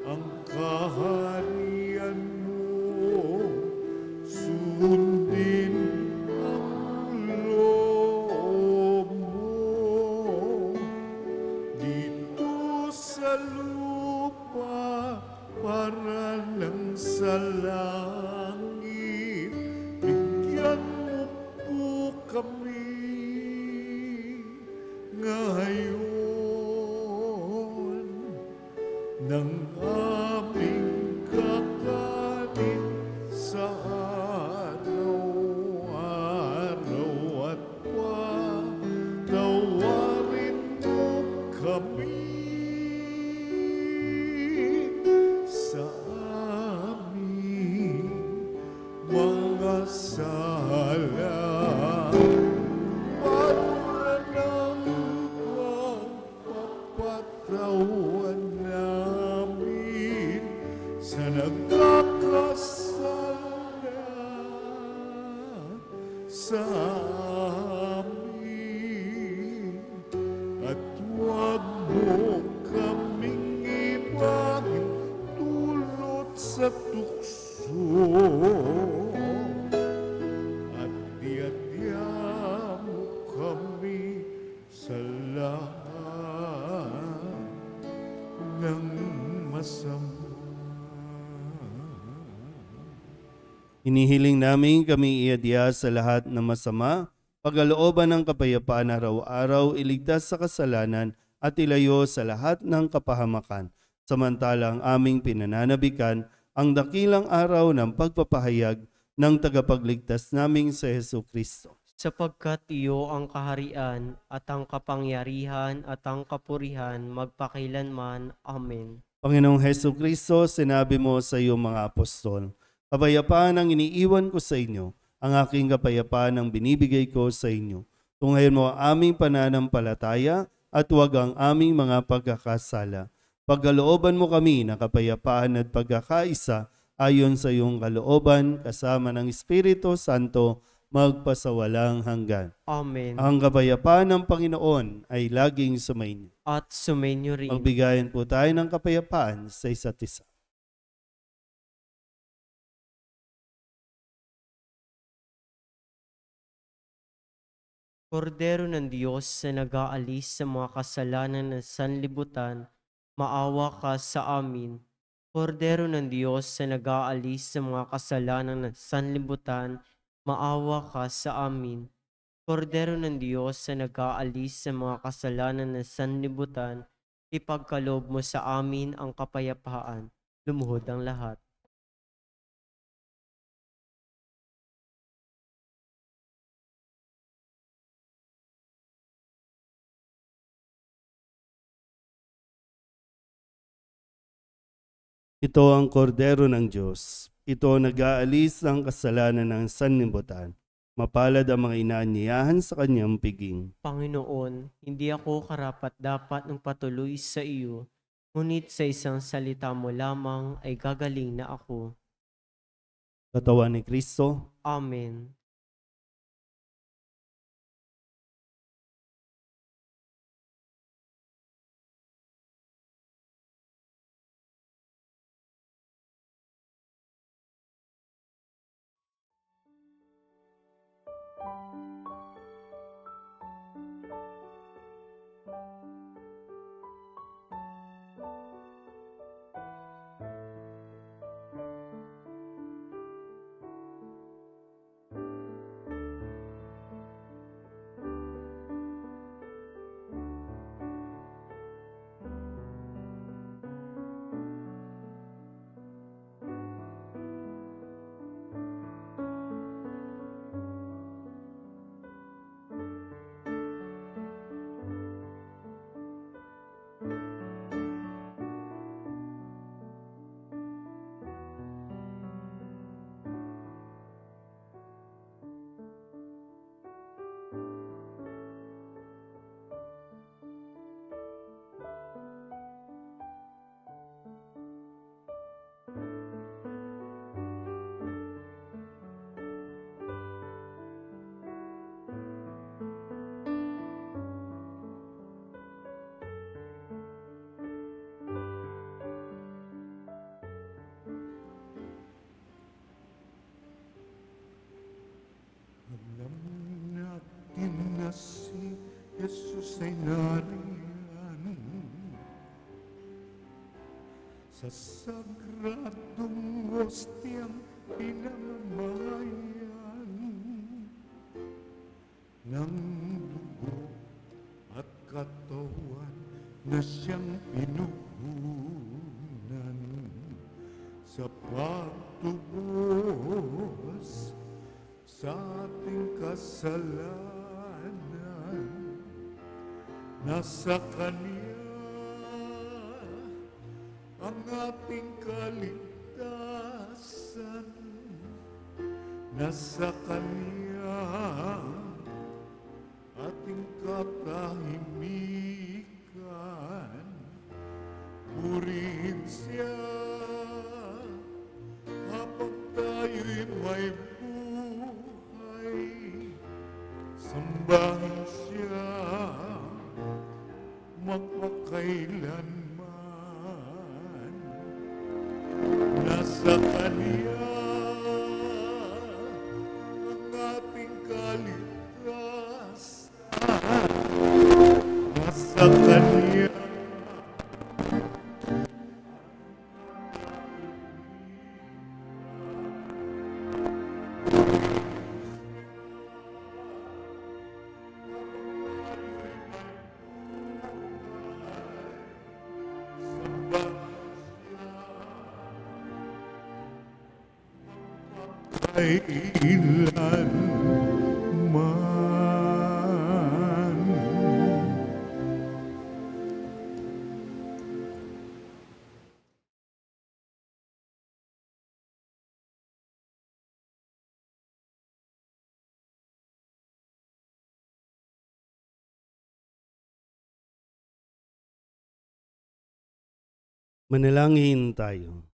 ang kaharian mo, sundin ang loob mo, dito sa lupa para lang sa langit. Bigyan mo po kami ngayon ng aming kakanin sa araw-araw at patawarin mo kami sa aming mga sala. Para ng pagpapatawan namin sa nagkakasala sa amin. At huwag mo kaming ibangin dulot sa tukso. At diadya mo kami sa lahat ng masama. Hinihiling namin kami iadya sa lahat ng masama, pagkalooban ng kapayapaan araw-araw, iligtas sa kasalanan at ilayo sa lahat ng kapahamakan. Samantalang aming pinananabikan ang dakilang araw ng pagpapahayag ng tagapagligtas naming sa Jesucristo. Sapagkat iyo ang kaharian at ang kapangyarihan at ang kapurihan magpakailanman. Amen. Panginoong Jesucristo, sinabi mo sa iyong mga apostol, kapayapaan ang iniiwan ko sa inyo, ang aking kapayapaan ang binibigay ko sa inyo. Tunghayin mo ang aming pananampalataya at huwag ang aming mga pagkakasala. Pagkalooban mo kami ng kapayapaan at pagkakaisa ayon sa iyong kalooban kasama ng Espiritu Santo magpasawalang hanggan. Amen. Ang kapayapaan ng Panginoon ay laging sumainyo. At sumainyo rin. Magbigayan po tayo ng kapayapaan sa isa't isa. Kordero ng Diyos na nag-aalis sa mga kasalanan ng sanlibutan, maawa ka sa amin. Kordero ng Diyos na nag-aalis sa mga kasalanan ng sanlibutan, maawa ka sa amin. Kordero ng Diyos na nag-aalis sa mga kasalanan ng sanlibutan, ipagkaloob mo sa amin ang kapayapaan. Lumuhod ang lahat. Ito ang kordero ng Diyos. Ito nag-aalis ng kasalanan ng sanlibutan. Mapalad ang mga inaanyayahan sa kanyang piging. Panginoon, hindi ako karapat-dapat ng patuloy sa iyo, ngunit sa isang salita mo lamang ay gagaling na ako. Katawan ni Kristo, Amen. ay nariyan sa sagradong hostyang pinamamayan ng dugo at katawan na siyang pinuhunan sa pagtubos sa ating kasalanan. Nasa Kanya ang ating kaligtasan. Nasa Kanya ating katahimikan. Purihin Siya habang tayo'y may buhay. Sambahin Siya magpakailanman. Nasa Kanya ang ating kaligtasan. Nasa Kanya kailanman. Manalangin tayo.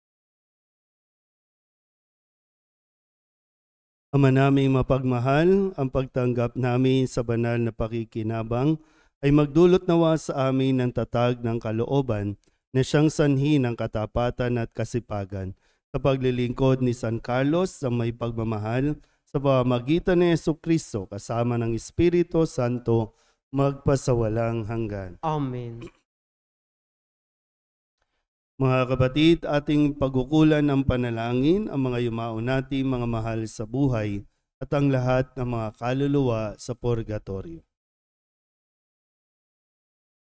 Ama naming mapagmahal, ang pagtanggap namin sa banal na pakikinabang ay magdulot nawa sa amin ng tatag ng kalooban na siyang sanhi ng katapatan at kasipagan sa paglilingkod ni San Carlos sa may pagmamahal sa pamamagitan ni Jesucristo kasama ng Espiritu Santo magpasawalang hanggan. Amen. Mga kapatid, ating pagkukulan ng panalangin ang mga yumao nating mga mahal sa buhay at ang lahat ng mga kaluluwa sa purgatorio.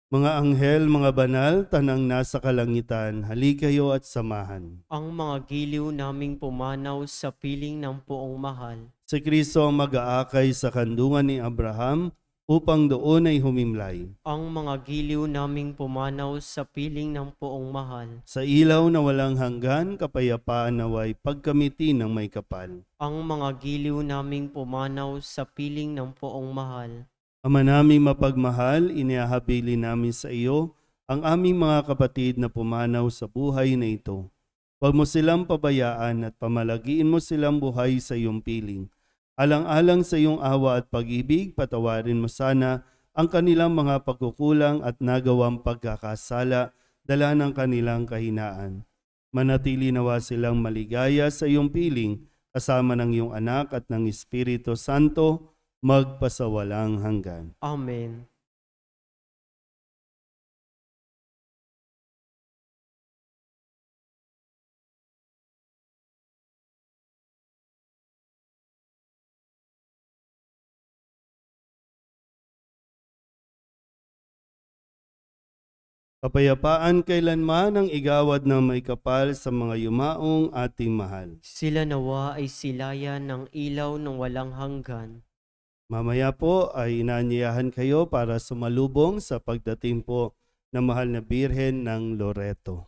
Mga anghel, mga banal, tanang nasa kalangitan, halikayo at samahan. Ang mga giliw naming pumanaw sa piling ng poong mahal. Si Kristo ang mag-aakay sa kandungan ni Abraham upang doon ay humimlay. Ang mga giliw naming pumanaw sa piling ng poong mahal. Sa ilaw na walang hanggan, kapayapaan naway pagkamiti ng may kapal. Ang mga giliw naming pumanaw sa piling ng poong mahal. Ama naming mapagmahal, inihahabili namin sa iyo ang aming mga kapatid na pumanaw sa buhay na ito. Huwag mo silang pabayaan at pamalagiin mo silang buhay sa iyong piling. Alang-alang sa iyong awa at pag-ibig, patawarin mo sana ang kanilang mga pagkukulang at nagawang pagkakasala, dala ng kanilang kahinaan. Manatili nawa silang maligaya sa iyong piling, kasama ng iyong anak at ng Espiritu Santo, magpasawalang hanggan. Amen. Kapayapaan kailanman ang igawad ng may kapal sa mga yumaong ating mahal. Sila nawa ay silayan ng ilaw ng walang hanggan. Mamaya po ay inaanyayahan kayo para sumalubong sa pagdating po ng mahal na Birhen ng Loreto.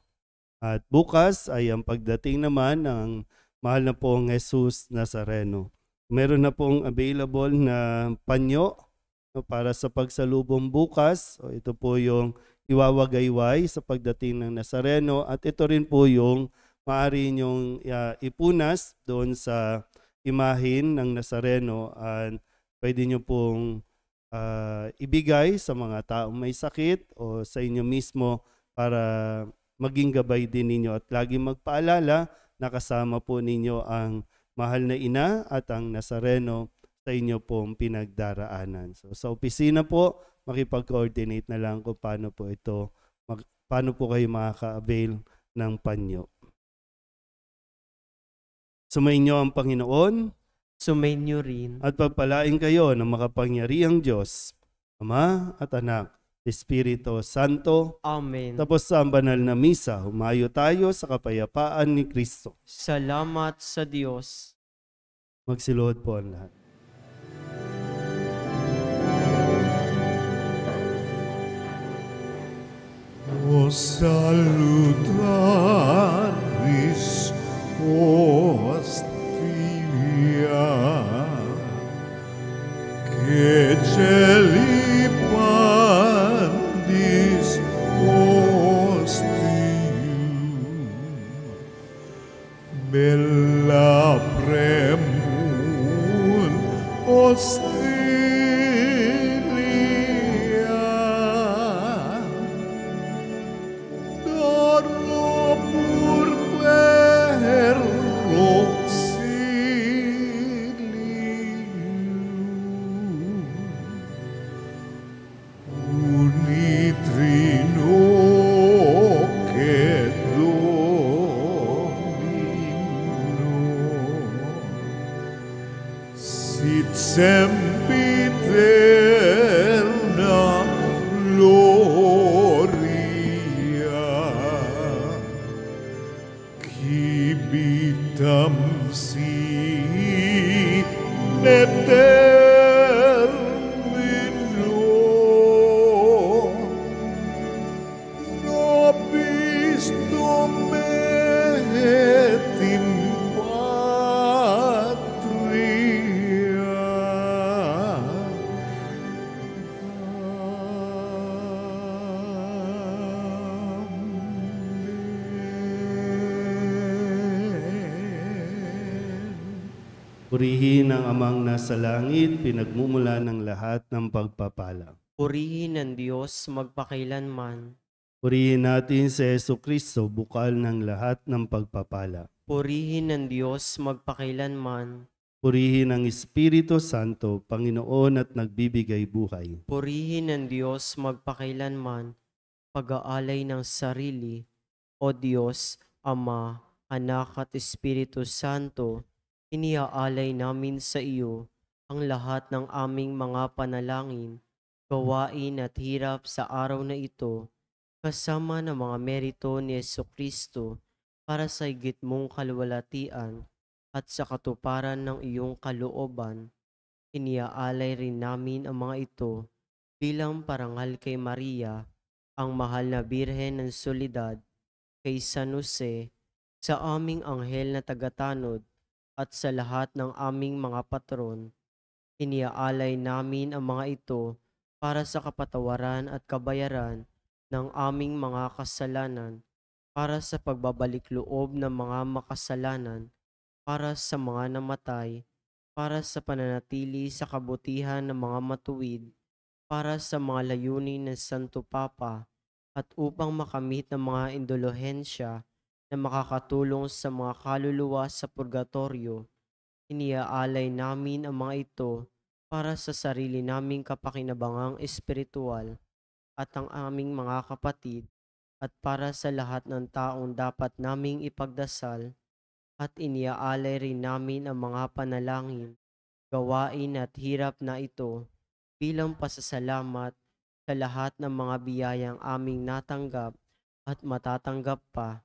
At bukas ay ang pagdating naman ng mahal na pong Jesus Nazareno. Meron na pong available na panyo para sa pagsalubong bukas. So ito po yung iwawagayway sa pagdating ng Nazareno at ito rin po yung maaari niyong ipunas doon sa imahin ng Nazareno at pwede niyo pong ibigay sa mga taong may sakit o sa inyo mismo para maging gabay din ninyo at lagi magpaalala na kasama po ninyo ang mahal na ina at ang Nazareno sa inyo pong pinagdaraanan. So sa opisina po, makipag-coordinate na lang kung paano po ito, paano po kayo makaka-avail ng panyo. Sumainyo ang Panginoon Sumainyo rin. at pagpalain kayo ng makapangyarihang Diyos, Ama at Anak, Espiritu Santo. Amen. Tapos sa banal na misa, humayo tayo sa kapayapaan ni Kristo. Salamat sa Diyos. Magsiluhod po ang lahat. O salutaris hostia, que celi pandis hostium, bella premun hostilia, Doro purper auxilium, unitrino que domino, sit sempiterna gloria, civitam si termino, nobis domet in patria, Purihin ang Amang nasa langit, pinagmumula ng lahat ng pagpapala. Purihin ng Diyos magpakailanman. Purihin natin si Jesucristo, bukal ng lahat ng pagpapala. Purihin ng Diyos magpakailanman. Purihin ang Espiritu Santo, Panginoon at nagbibigay buhay. Purihin ng Diyos magpakailanman. Pag-aalay ng sarili, O Diyos, Ama, Anak at Espiritu Santo, iniaalay namin sa iyo ang lahat ng aming mga panalangin, gawain at hirap sa araw na ito, kasama ng mga merito ni Jesucristo para sa higit mong kaluwalhatian at sa katuparan ng iyong kalooban. Iniaalay rin namin ang mga ito bilang parangal kay Maria, ang mahal na Birhen ng Soledad, kay San Jose, sa aming anghel na tagatanod, at sa lahat ng aming mga patron. Iniaalay namin ang mga ito para sa kapatawaran at kabayaran ng aming mga kasalanan, para sa pagbabalik loob ng mga makasalanan, para sa mga namatay, para sa pananatili sa kabutihan ng mga matuwid, para sa mga layunin ng Santo Papa, at upang makamit ng mga indulhensya na makakatulong sa mga kaluluwa sa purgatorio. Iniaalay namin ang mga ito para sa sarili naming kapakinabangang espiritual at ang aming mga kapatid, at para sa lahat ng taong dapat naming ipagdasal, at iniaalay rin namin ang mga panalangin, gawain at hirap na ito bilang pasasalamat sa lahat ng mga biyayang aming natanggap at matatanggap pa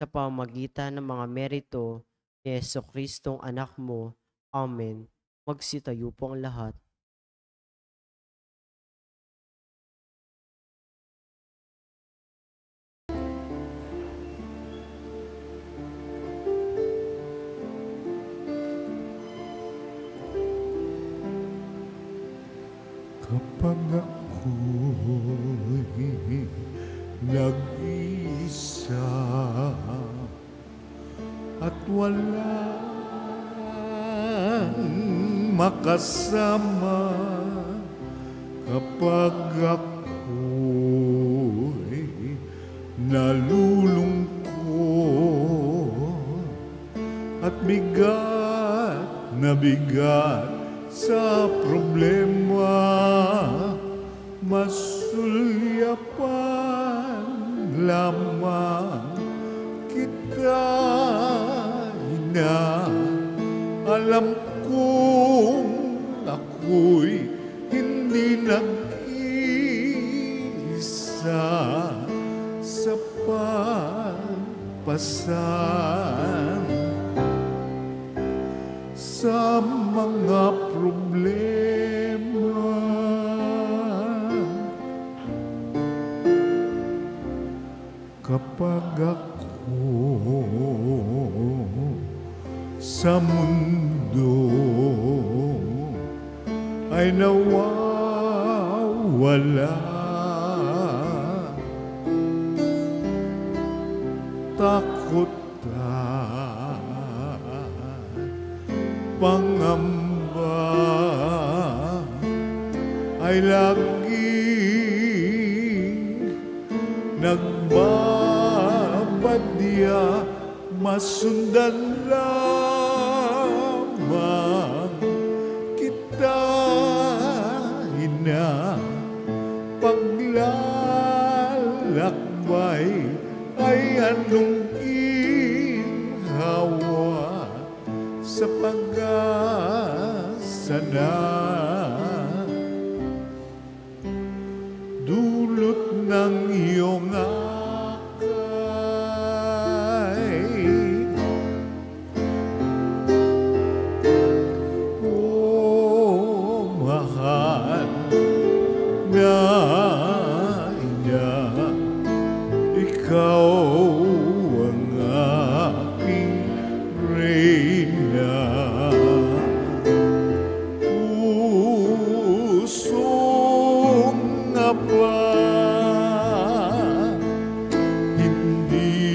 sa pamamagitan ng mga merito ni Jesucristong anak mo. Amen. Magsitayo po ang lahat. kapag ako'y nag-isa at walang makasama, kapag ako'y nalulungkot at bigat na bigat sa problema, masulyapan lamang kita, Ina. Alam kong ako'y hindi nag-iisa sa pagpasan sa mga problema. Kapag ako sa mundo ay nawawala, takot at pangamba ay laging nagbabadya, masundan lamang kita, Ina. Paglalakbay ay anong ginhawa sa pag-asa na dulot ng iyong akay. Oh, mahal na ina, ikaw ang aking reyna. Pusong ngapa hindi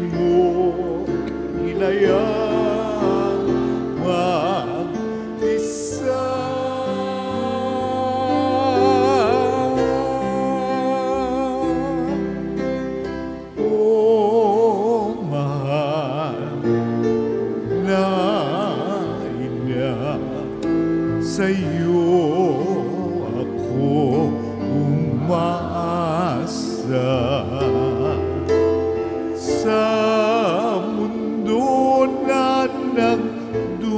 mo hinayang mag-isa. Oh, mahal na ina, sa'yo ako umaasa. Sa mundo na nagdurusa,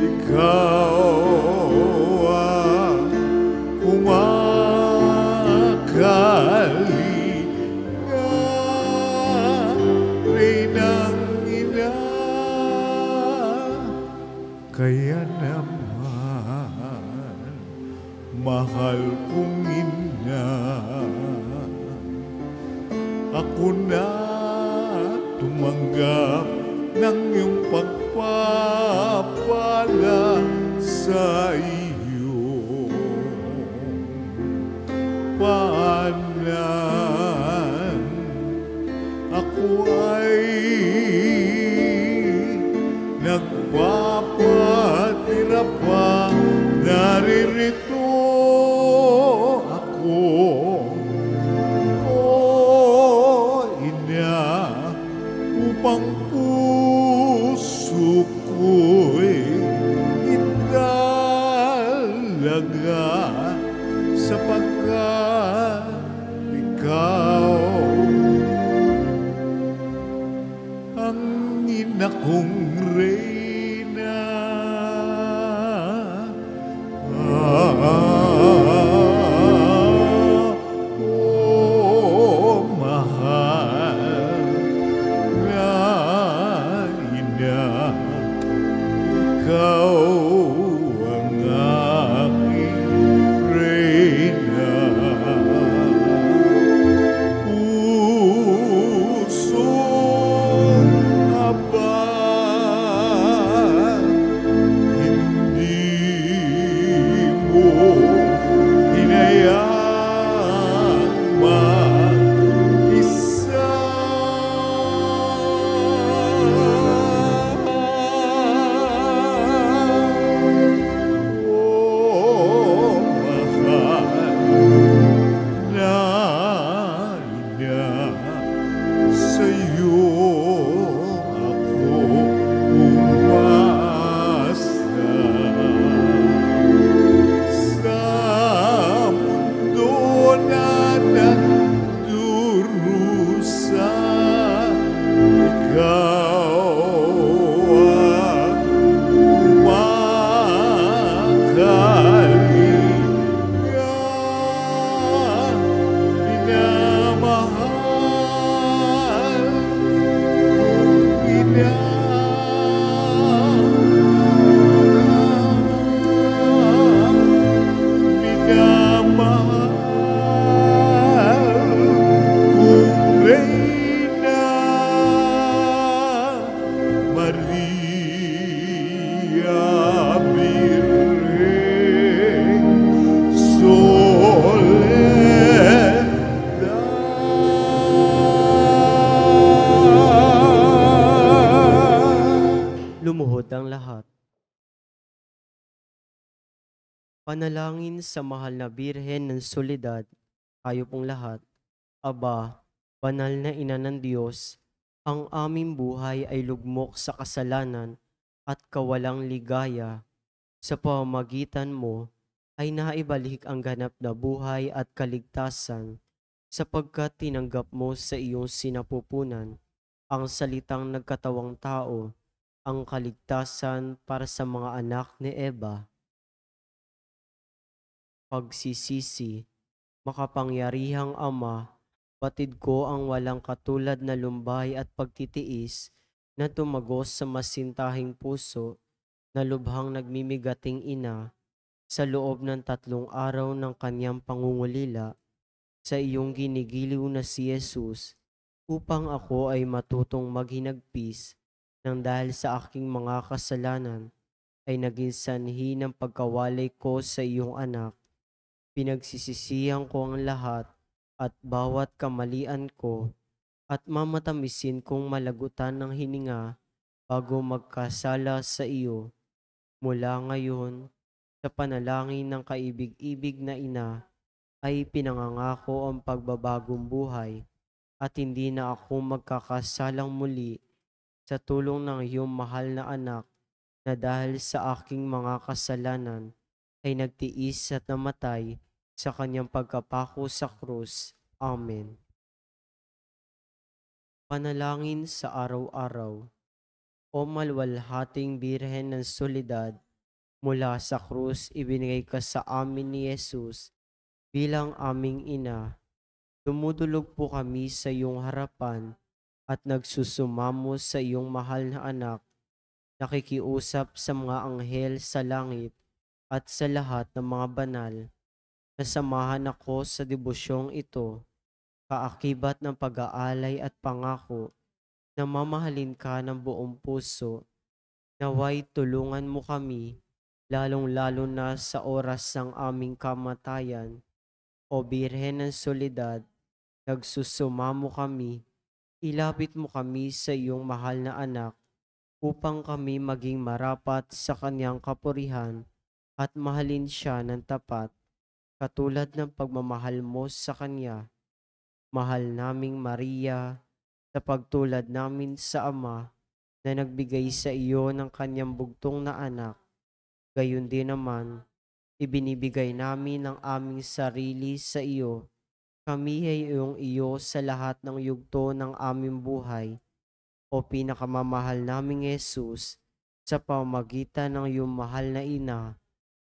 ikaw ang kumakalinga, Reynang Ina. Kaya naman, mahal kong ina, ako na tumanggap ng iyong pagpapala sa iyo. Paanan ako ay nagpapatira pa, naririto ako. Oh, ina, upang puso ko'y italaga sapagkat ikaw ang ina kong reyna. Oh, mahal na ina, ikaw ang aking reyna. Pusong abay Minamahal kong Reyna Maria Virgen Soledad. Lumuhod ang lahat. Panalangin sa mahal na Birhen ng Soledad, tayo pong lahat. Aba, banal na ina ng Diyos, ang aming buhay ay lugmok sa kasalanan at kawalang ligaya. Sa pamamagitan mo ay naibalik ang ganap na buhay at kaligtasan sapagkat tinanggap mo sa iyong sinapupunan ang salitang nagkatawang tao, ang kaligtasan para sa mga anak ni Eva. Pagsisisi, makapangyarihang Ama, batid ko ang walang katulad na lumbay at pagtitiis na tumagos sa masintahing puso na lubhang nagmimigating ina sa loob ng 3 araw ng kanyang pangungulila sa iyong ginigiliw na si Jesus upang ako ay matutong maghinagpis nang dahil sa aking mga kasalanan ay naging sanhi ng pagkawalay ko sa iyong anak. Pinagsisisihan ko ang lahat at bawat kamalian ko at mamatamisin kong malagutan ng hininga bago magkasala sa iyo. Mula ngayon, sa panalangin ng kaibig-ibig na ina, ay pinangangako ang pagbabagong buhay at hindi na ako magkakasalang muli sa tulong ng iyong mahal na anak na dahil sa aking mga kasalanan ay nagtiis at namatay sa kanyang pagkapako sa krus. Amen. Panalangin sa araw-araw. O malwalhating Birhen ng Soledad, mula sa krus ibinigay ka sa amin ni Jesus bilang aming ina. Dumudulog po kami sa iyong harapan at nagsusumamo sa iyong mahal na anak, nakikiusap sa mga anghel sa langit at sa lahat ng mga banal. Nasamahan ako sa debusyong ito, kaakibat ng pag-aalay at pangako na mamahalin ka ng buong puso. Naway tulungan mo kami, lalong-lalo na sa oras ng aming kamatayan. O Birhen ng Soledad, nagsusumamo kami, ilapit mo kami sa iyong mahal na anak upang kami maging marapat sa kanyang kapurihan at mahalin siya ng tapat, katulad ng pagmamahal mo sa kanya. Mahal naming Maria, sa pagtulad namin sa Ama na nagbigay sa iyo ng kanyang bugtong na anak, gayon din naman, ibinibigay namin ang aming sarili sa iyo. Kami ay iyo sa lahat ng yugto ng aming buhay. O pinakamamahal naming Jesus, sa pamamagitan ng iyong mahal na ina,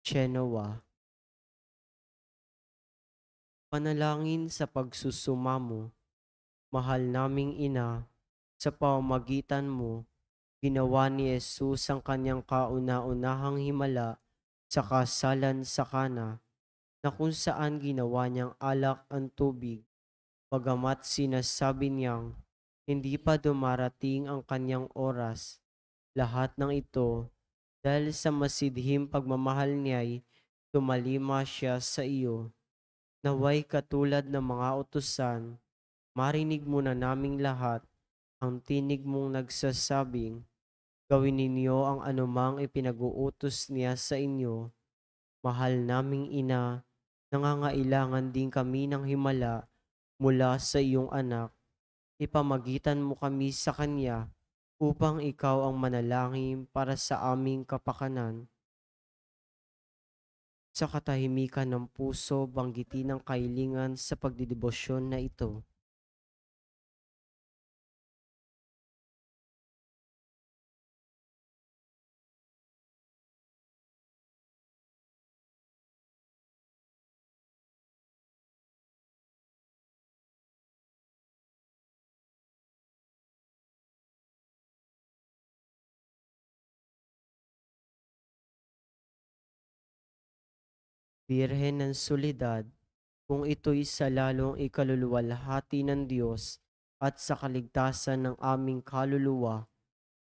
Genoa. Panalangin sa pagsusumamo. Mahal naming ina, sa pamamagitan mo, ginawa ni Jesus ang kanyang kauna-unahang himala sa kasalan sa Kana, na kung saan ginawa niyang alak ang tubig, bagamat sinasabi niyang hindi pa dumarating ang kanyang oras. Lahat ng ito dahil sa masidhing pagmamahal niya'y tumalima siya sa iyo. Naway katulad ng mga utusan, marinig mo na naming lahat ang tinig mong nagsasabing, gawin ninyo ang anumang ipinag-uutos niya sa inyo. Mahal naming ina, nangangailangan din kami ng himala mula sa iyong anak. Ipamagitan mo kami sa kanya upang ikaw ang manalangin para sa aming kapakanan. Sa katahimikan ng puso, banggitin ang kahilingan sa pagdidebosyon na ito. Birhen ng Soledad, kung ito'y sa lalong ikaluluwalhati ng Diyos at sa kaligtasan ng aming kaluluwa,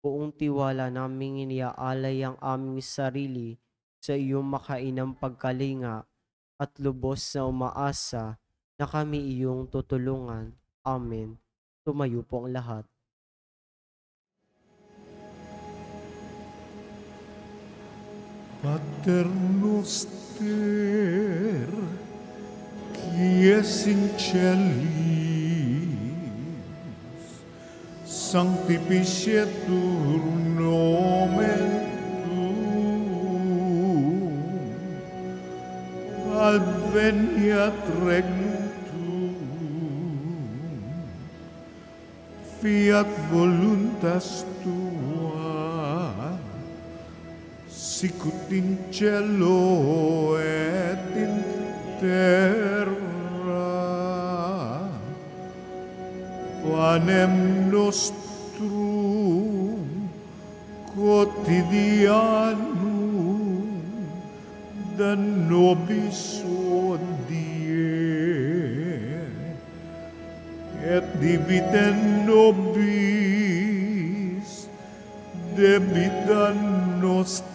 buong tiwala naming iniaalay ang aming sarili sa iyong makainang pagkalinga at lubos na umaasa na kami iyong tutulungan. Amen. Tumayo po ang lahat. Pater noster, qui es in celis, sanctificetur nomen tuum, adveniat regnum tuum, fiat voluntas tua, sicut in cielo et in terra. Panem nostrum quotidianum da nobis hodie, et dimitte nobis debita nostra,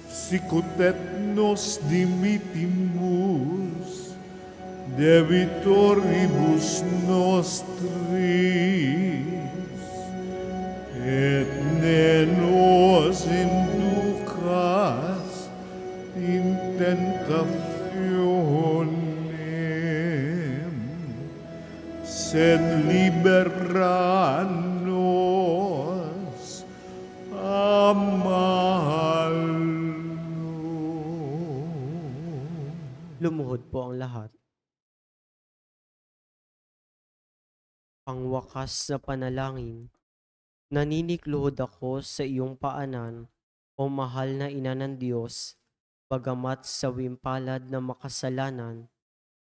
sicut et nos dimittimus debitoribus nostris, et ne nos inducas in tentationem, sed libera nos a malo. Lumuhod po ang lahat. Pangwakas na panalangin, naninikluhod ako sa iyong paanan, o mahal na ina ng Diyos, bagamat sa wimpalad na makasalanan,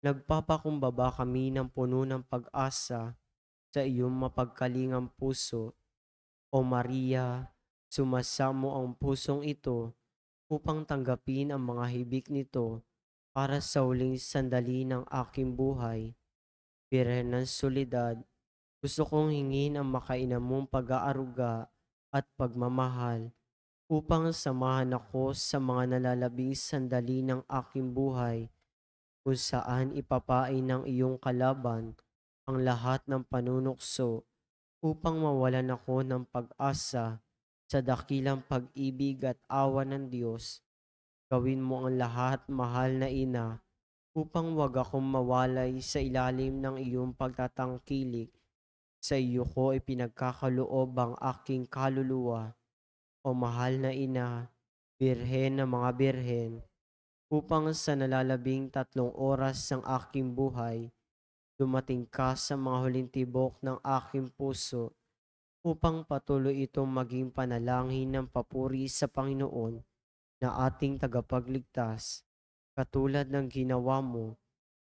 nagpapakumbaba kami ng puno ng pag-asa sa iyong mapagkalingang puso. O Maria, sumasamo ang pusong ito upang tanggapin ang mga hibik nito para sa huling sandali ng aking buhay. Birhen ng Soledad, gusto kong hingin ang makainam mong pag-aaruga at pagmamahal upang samahan ako sa mga nalalabing sandali ng aking buhay kung saan ipapain ng iyong kalaban ang lahat ng panunukso upang mawalan ako ng pag-asa sa dakilang pag-ibig at awa ng Diyos. Gawin mo ang lahat, mahal na ina, upang wag akong mawalay sa ilalim ng iyong pagtatangkilik. Sa iyo ko ipinagkakaloob ang aking kaluluwa. O mahal na ina, birhen ng mga birhen, upang sa nalalabing 3 oras ng aking buhay, dumating ka sa mga huling tibok ng aking puso upang patuloy itong maging panalangin ng papuri sa Panginoon na ating tagapagligtas, katulad ng ginawa mo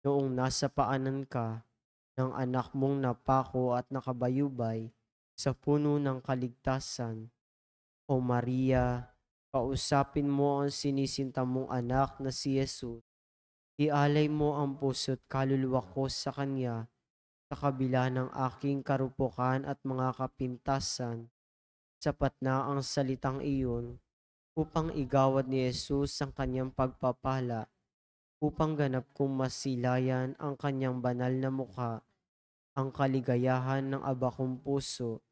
noong nasa paanan ka ng anak mong napako at nakabayubay sa puno ng kaligtasan. O Maria, kausapin mo ang sinisinta mong anak na si Jesus. Ialay mo ang puso't kaluluwa ko sa Kanya sa kabila ng aking karupukan at mga kapintasan. Sapat na ang salitang iyon upang igawad ni Jesus ang Kanyang pagpapala, upang ganap kong masilayan ang Kanyang banal na mukha, ang kaligayahan ng aba kong puso.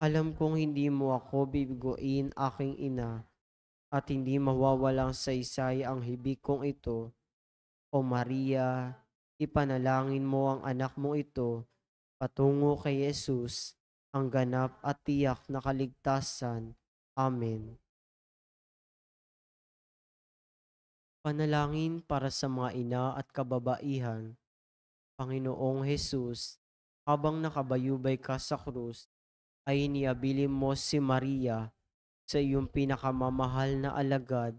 Alam kong hindi mo ako bibiguin, aking ina, at hindi mawawalang saysay ang hibik kong ito. O Maria, ipanalangin mo ang anak mo ito patungo kay Jesus, ang ganap at tiyak na kaligtasan. Amen. Panalangin para sa mga ina at kababaihan. Panginoong Jesus, habang nakabayubay ka sa krus, ay iniabilin mo si Maria sa iyong pinakamamahal na alagad.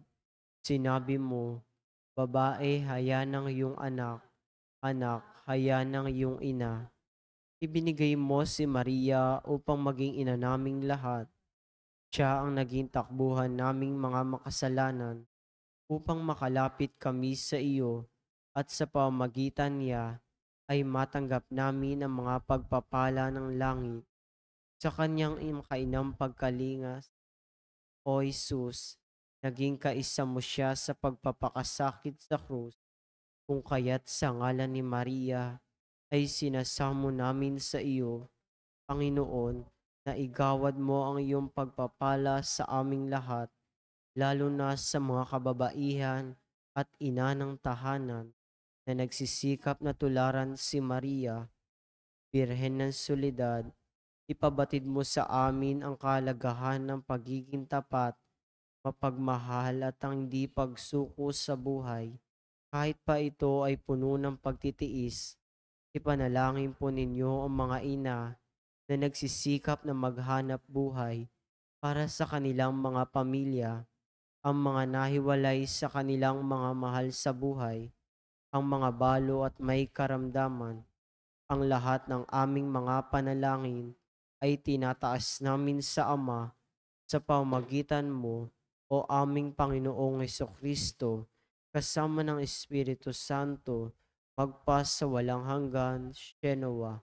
Sinabi mo, babae, haya ng iyong anak, anak, haya ng iyong ina. Ibinigay mo si Maria upang maging ina naming lahat. Siya ang naging takbuhan naming mga makasalanan upang makalapit kami sa iyo at sa pamamagitan niya ay matanggap namin ang mga pagpapala ng langit. Sa kanyang makainam pagkalingas, O Jesus, naging kaisa mo siya sa pagpapakasakit sa krus, kung kaya't sa ngalan ni Maria ay sinasamo namin sa iyo, Panginoon, na igawad mo ang iyong pagpapala sa aming lahat, lalo na sa mga kababaihan at ina ng tahanan na nagsisikap na tularan si Maria, Birhen ng Soledad. Ipabatid mo sa amin ang kahalagahan ng pagiging tapat, mapagmahal at ang hindi pagsuko sa buhay. Kahit pa ito ay puno ng pagtitiis, ipanalangin po ninyo ang mga ina na nagsisikap na maghanap buhay para sa kanilang mga pamilya, ang mga nahiwalay sa kanilang mga mahal sa buhay, ang mga balo at may karamdaman. Ang lahat ng aming mga panalangin ay tinataas namin sa Ama sa pamamagitan mo, o aming Panginoong Kristo, kasama ng Espiritu Santo, magpa sa walang hanggan. Shenoa.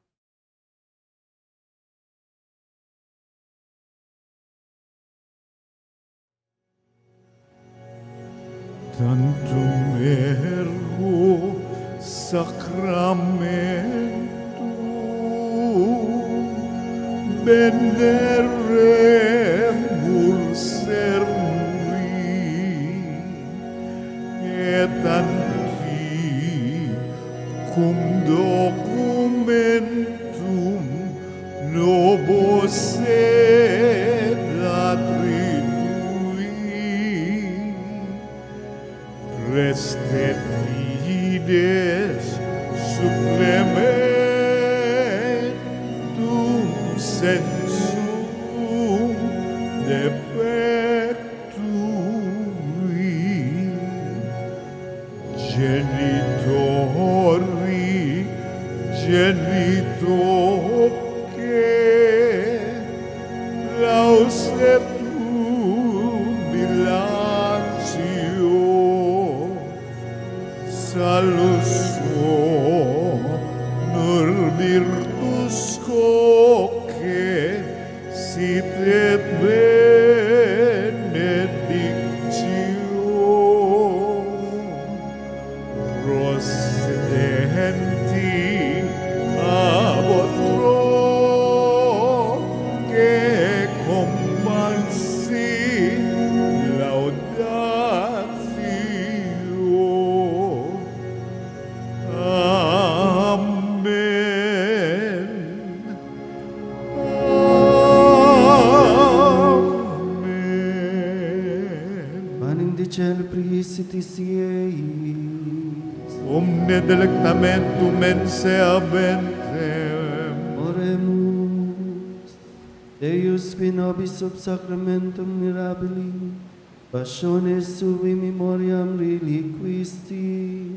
Tantum ergo sacramentum benderemur servi et anti cum documentum nobis sed atritui restet fides supplementum sensum defectui genitoque lausetum bilatio salus nur virtus coque sit et benedictio procedenti ab otro que compansi laudatio. Amen. Amen. Panem de cielo principis eis. Omne delectamentum mense abentem. Oremus. Deus qui nobis sub sacramentum mirabili, passiones sui memoriam reliquisti,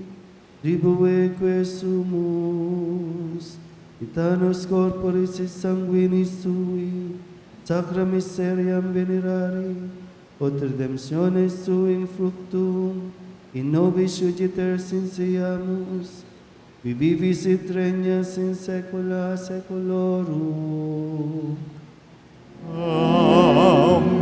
tribueque sumus, itanos corporis et sanguinis sui, sacra mysteriam venerari, ut redemptiones sui in fructum, in nobis juditer sinciamus, qui vivis et regnas in saecula saeculorum. Amen.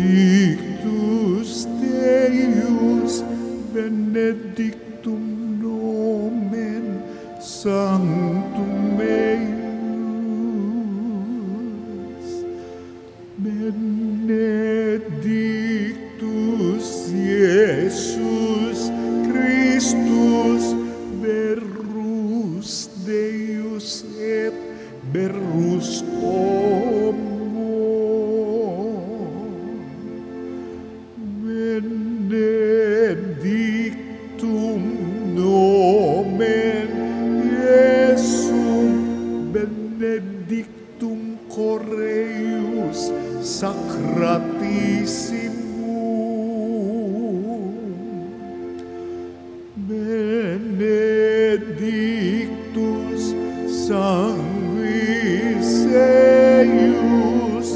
Dictus Deus benedictum nomen sanctum eius. Benedictus Iesus Christus verus Deus et verus homo. Benedictum nomen Iesum, benedictum Correius sacratissimum, benedictus sanguis eius,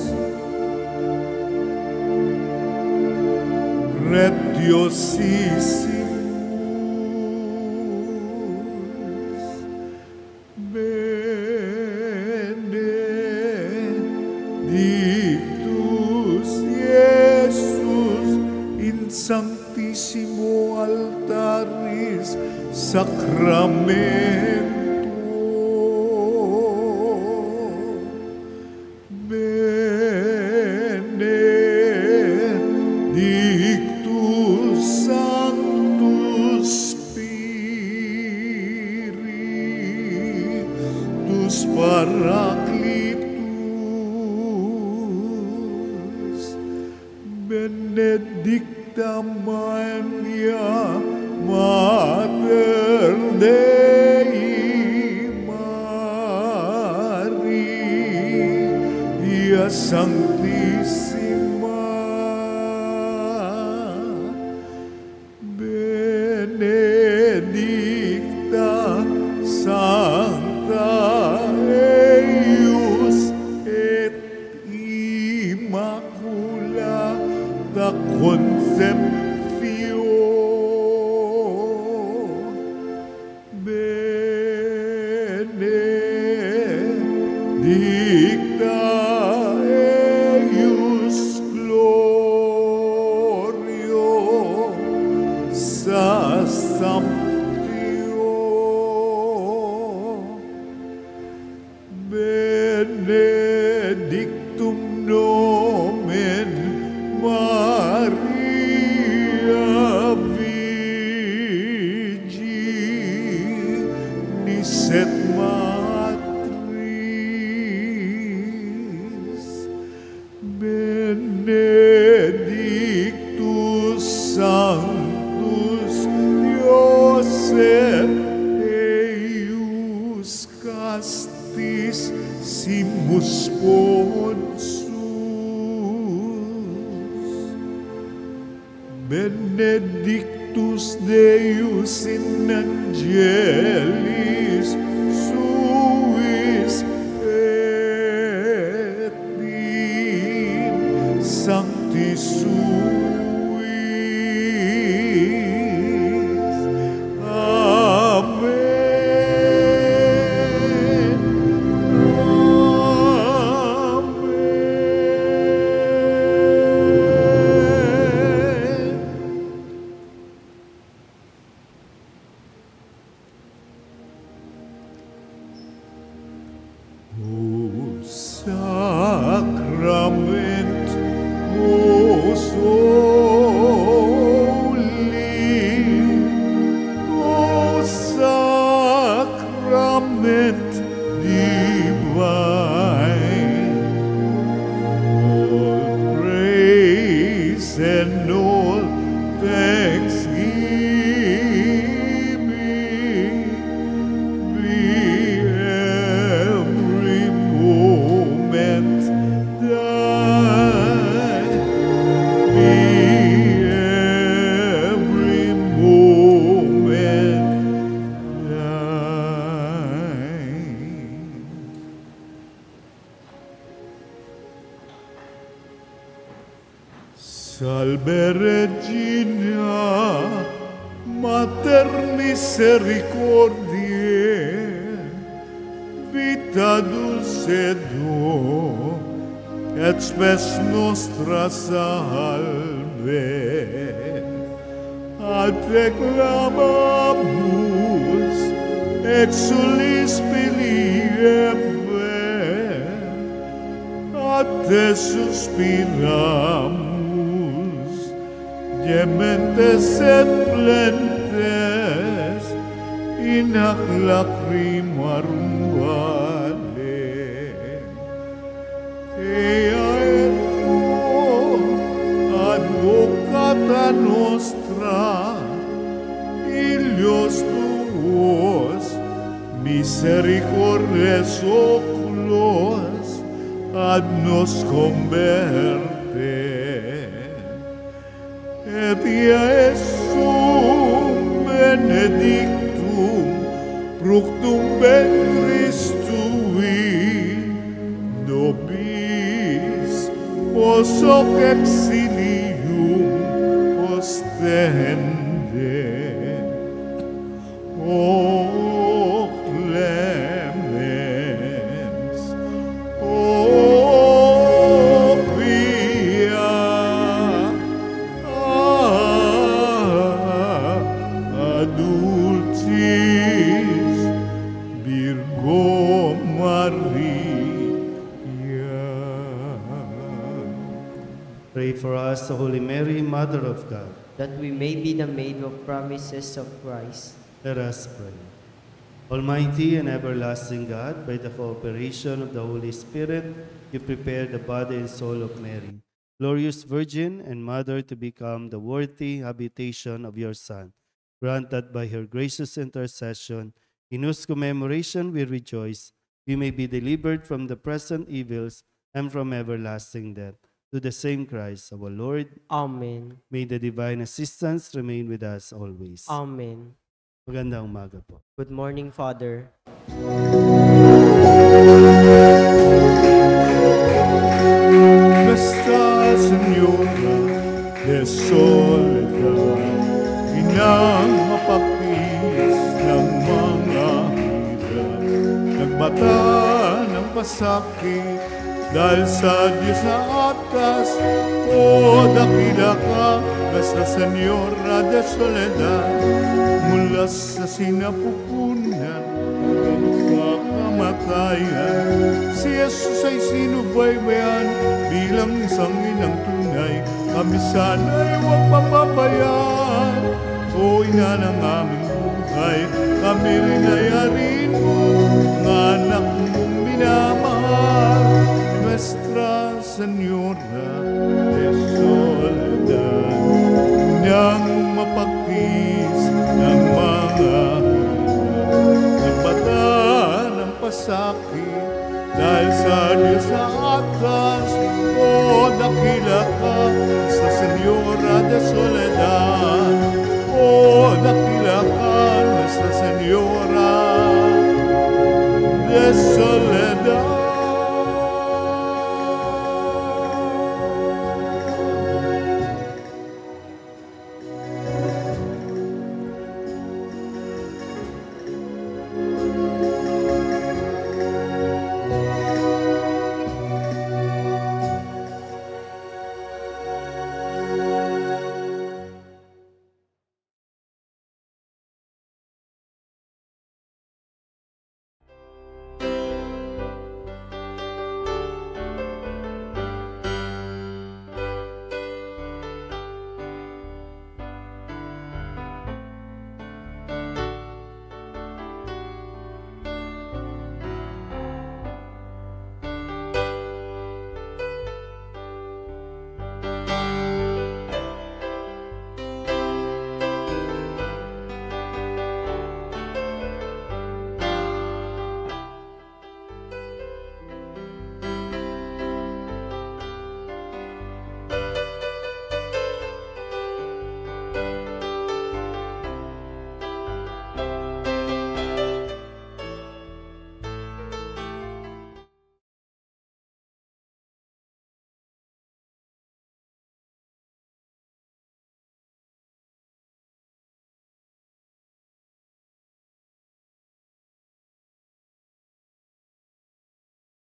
pretiosissimus, benedictus Iesus in sanctissimo altaris sacramento, benedictus sanctus Spiritus Paraclitus, benedicta Maria Mater Dei Maria Sanctissima, benedicta Sancta eius et Immaculata Conceptio, benedicta eius gloriosa Sanctio, benedictum nomen Maria Virginis et Matris, benedictus Sanctus Iosef eius castis simus Ponsus, benedictus Deus in angelis suis et in sanctis suis. Amen. Amen. O sacrament most holy, O sacrament divine, all praise and all thanksgiving be every moment thine, be every moment thine. Salve Regina, Mater misericordiae, vita dulcedo et spes nostra salve, ad te clamamus, exulis pilieve, ad te suspiramus, gementes et plentes, in hac lacrimarum vale. Ea ergo, advocata nostra, ilios tuos, misericordes oculos, ad nos converte. Et ia Jesum benedictum, fructum ventris tui, nobis pos hoc exilium ostende. O clemens, o pia, adultis Virgo Maria. Pray for us, O Holy Mary, Mother of God. that we may be the maid of promises of Christ. Let us pray. Almighty and everlasting God, by the cooperation of the Holy Spirit, you prepared the body and soul of Mary, glorious Virgin and Mother, to become the worthy habitation of your Son. Grant that by her gracious intercession, in whose commemoration we rejoice, we may be delivered from the present evils and from everlasting death. To the same Christ, our Lord, Amen. may the divine assistance remain with us always. Amen. Magandang umaga po. Good morning, Father. Nuestra Señora de Soledad, inang mapaktis ng mga hirap, nagbata ng pasakit dahil sa Diyos na atas. O dakila ka, Nuestra Señora de Soledad, mula sa sinapupunan hanggang sa kamatayan. Si Jesus ay sinubaybayan bilang isang inang tunay. Kami sana'y huwag papabayaan. O ina ng aming buhay, kami rin ay ariin mo, ng anak mong minamahal, Nuestra Señora de Soledad.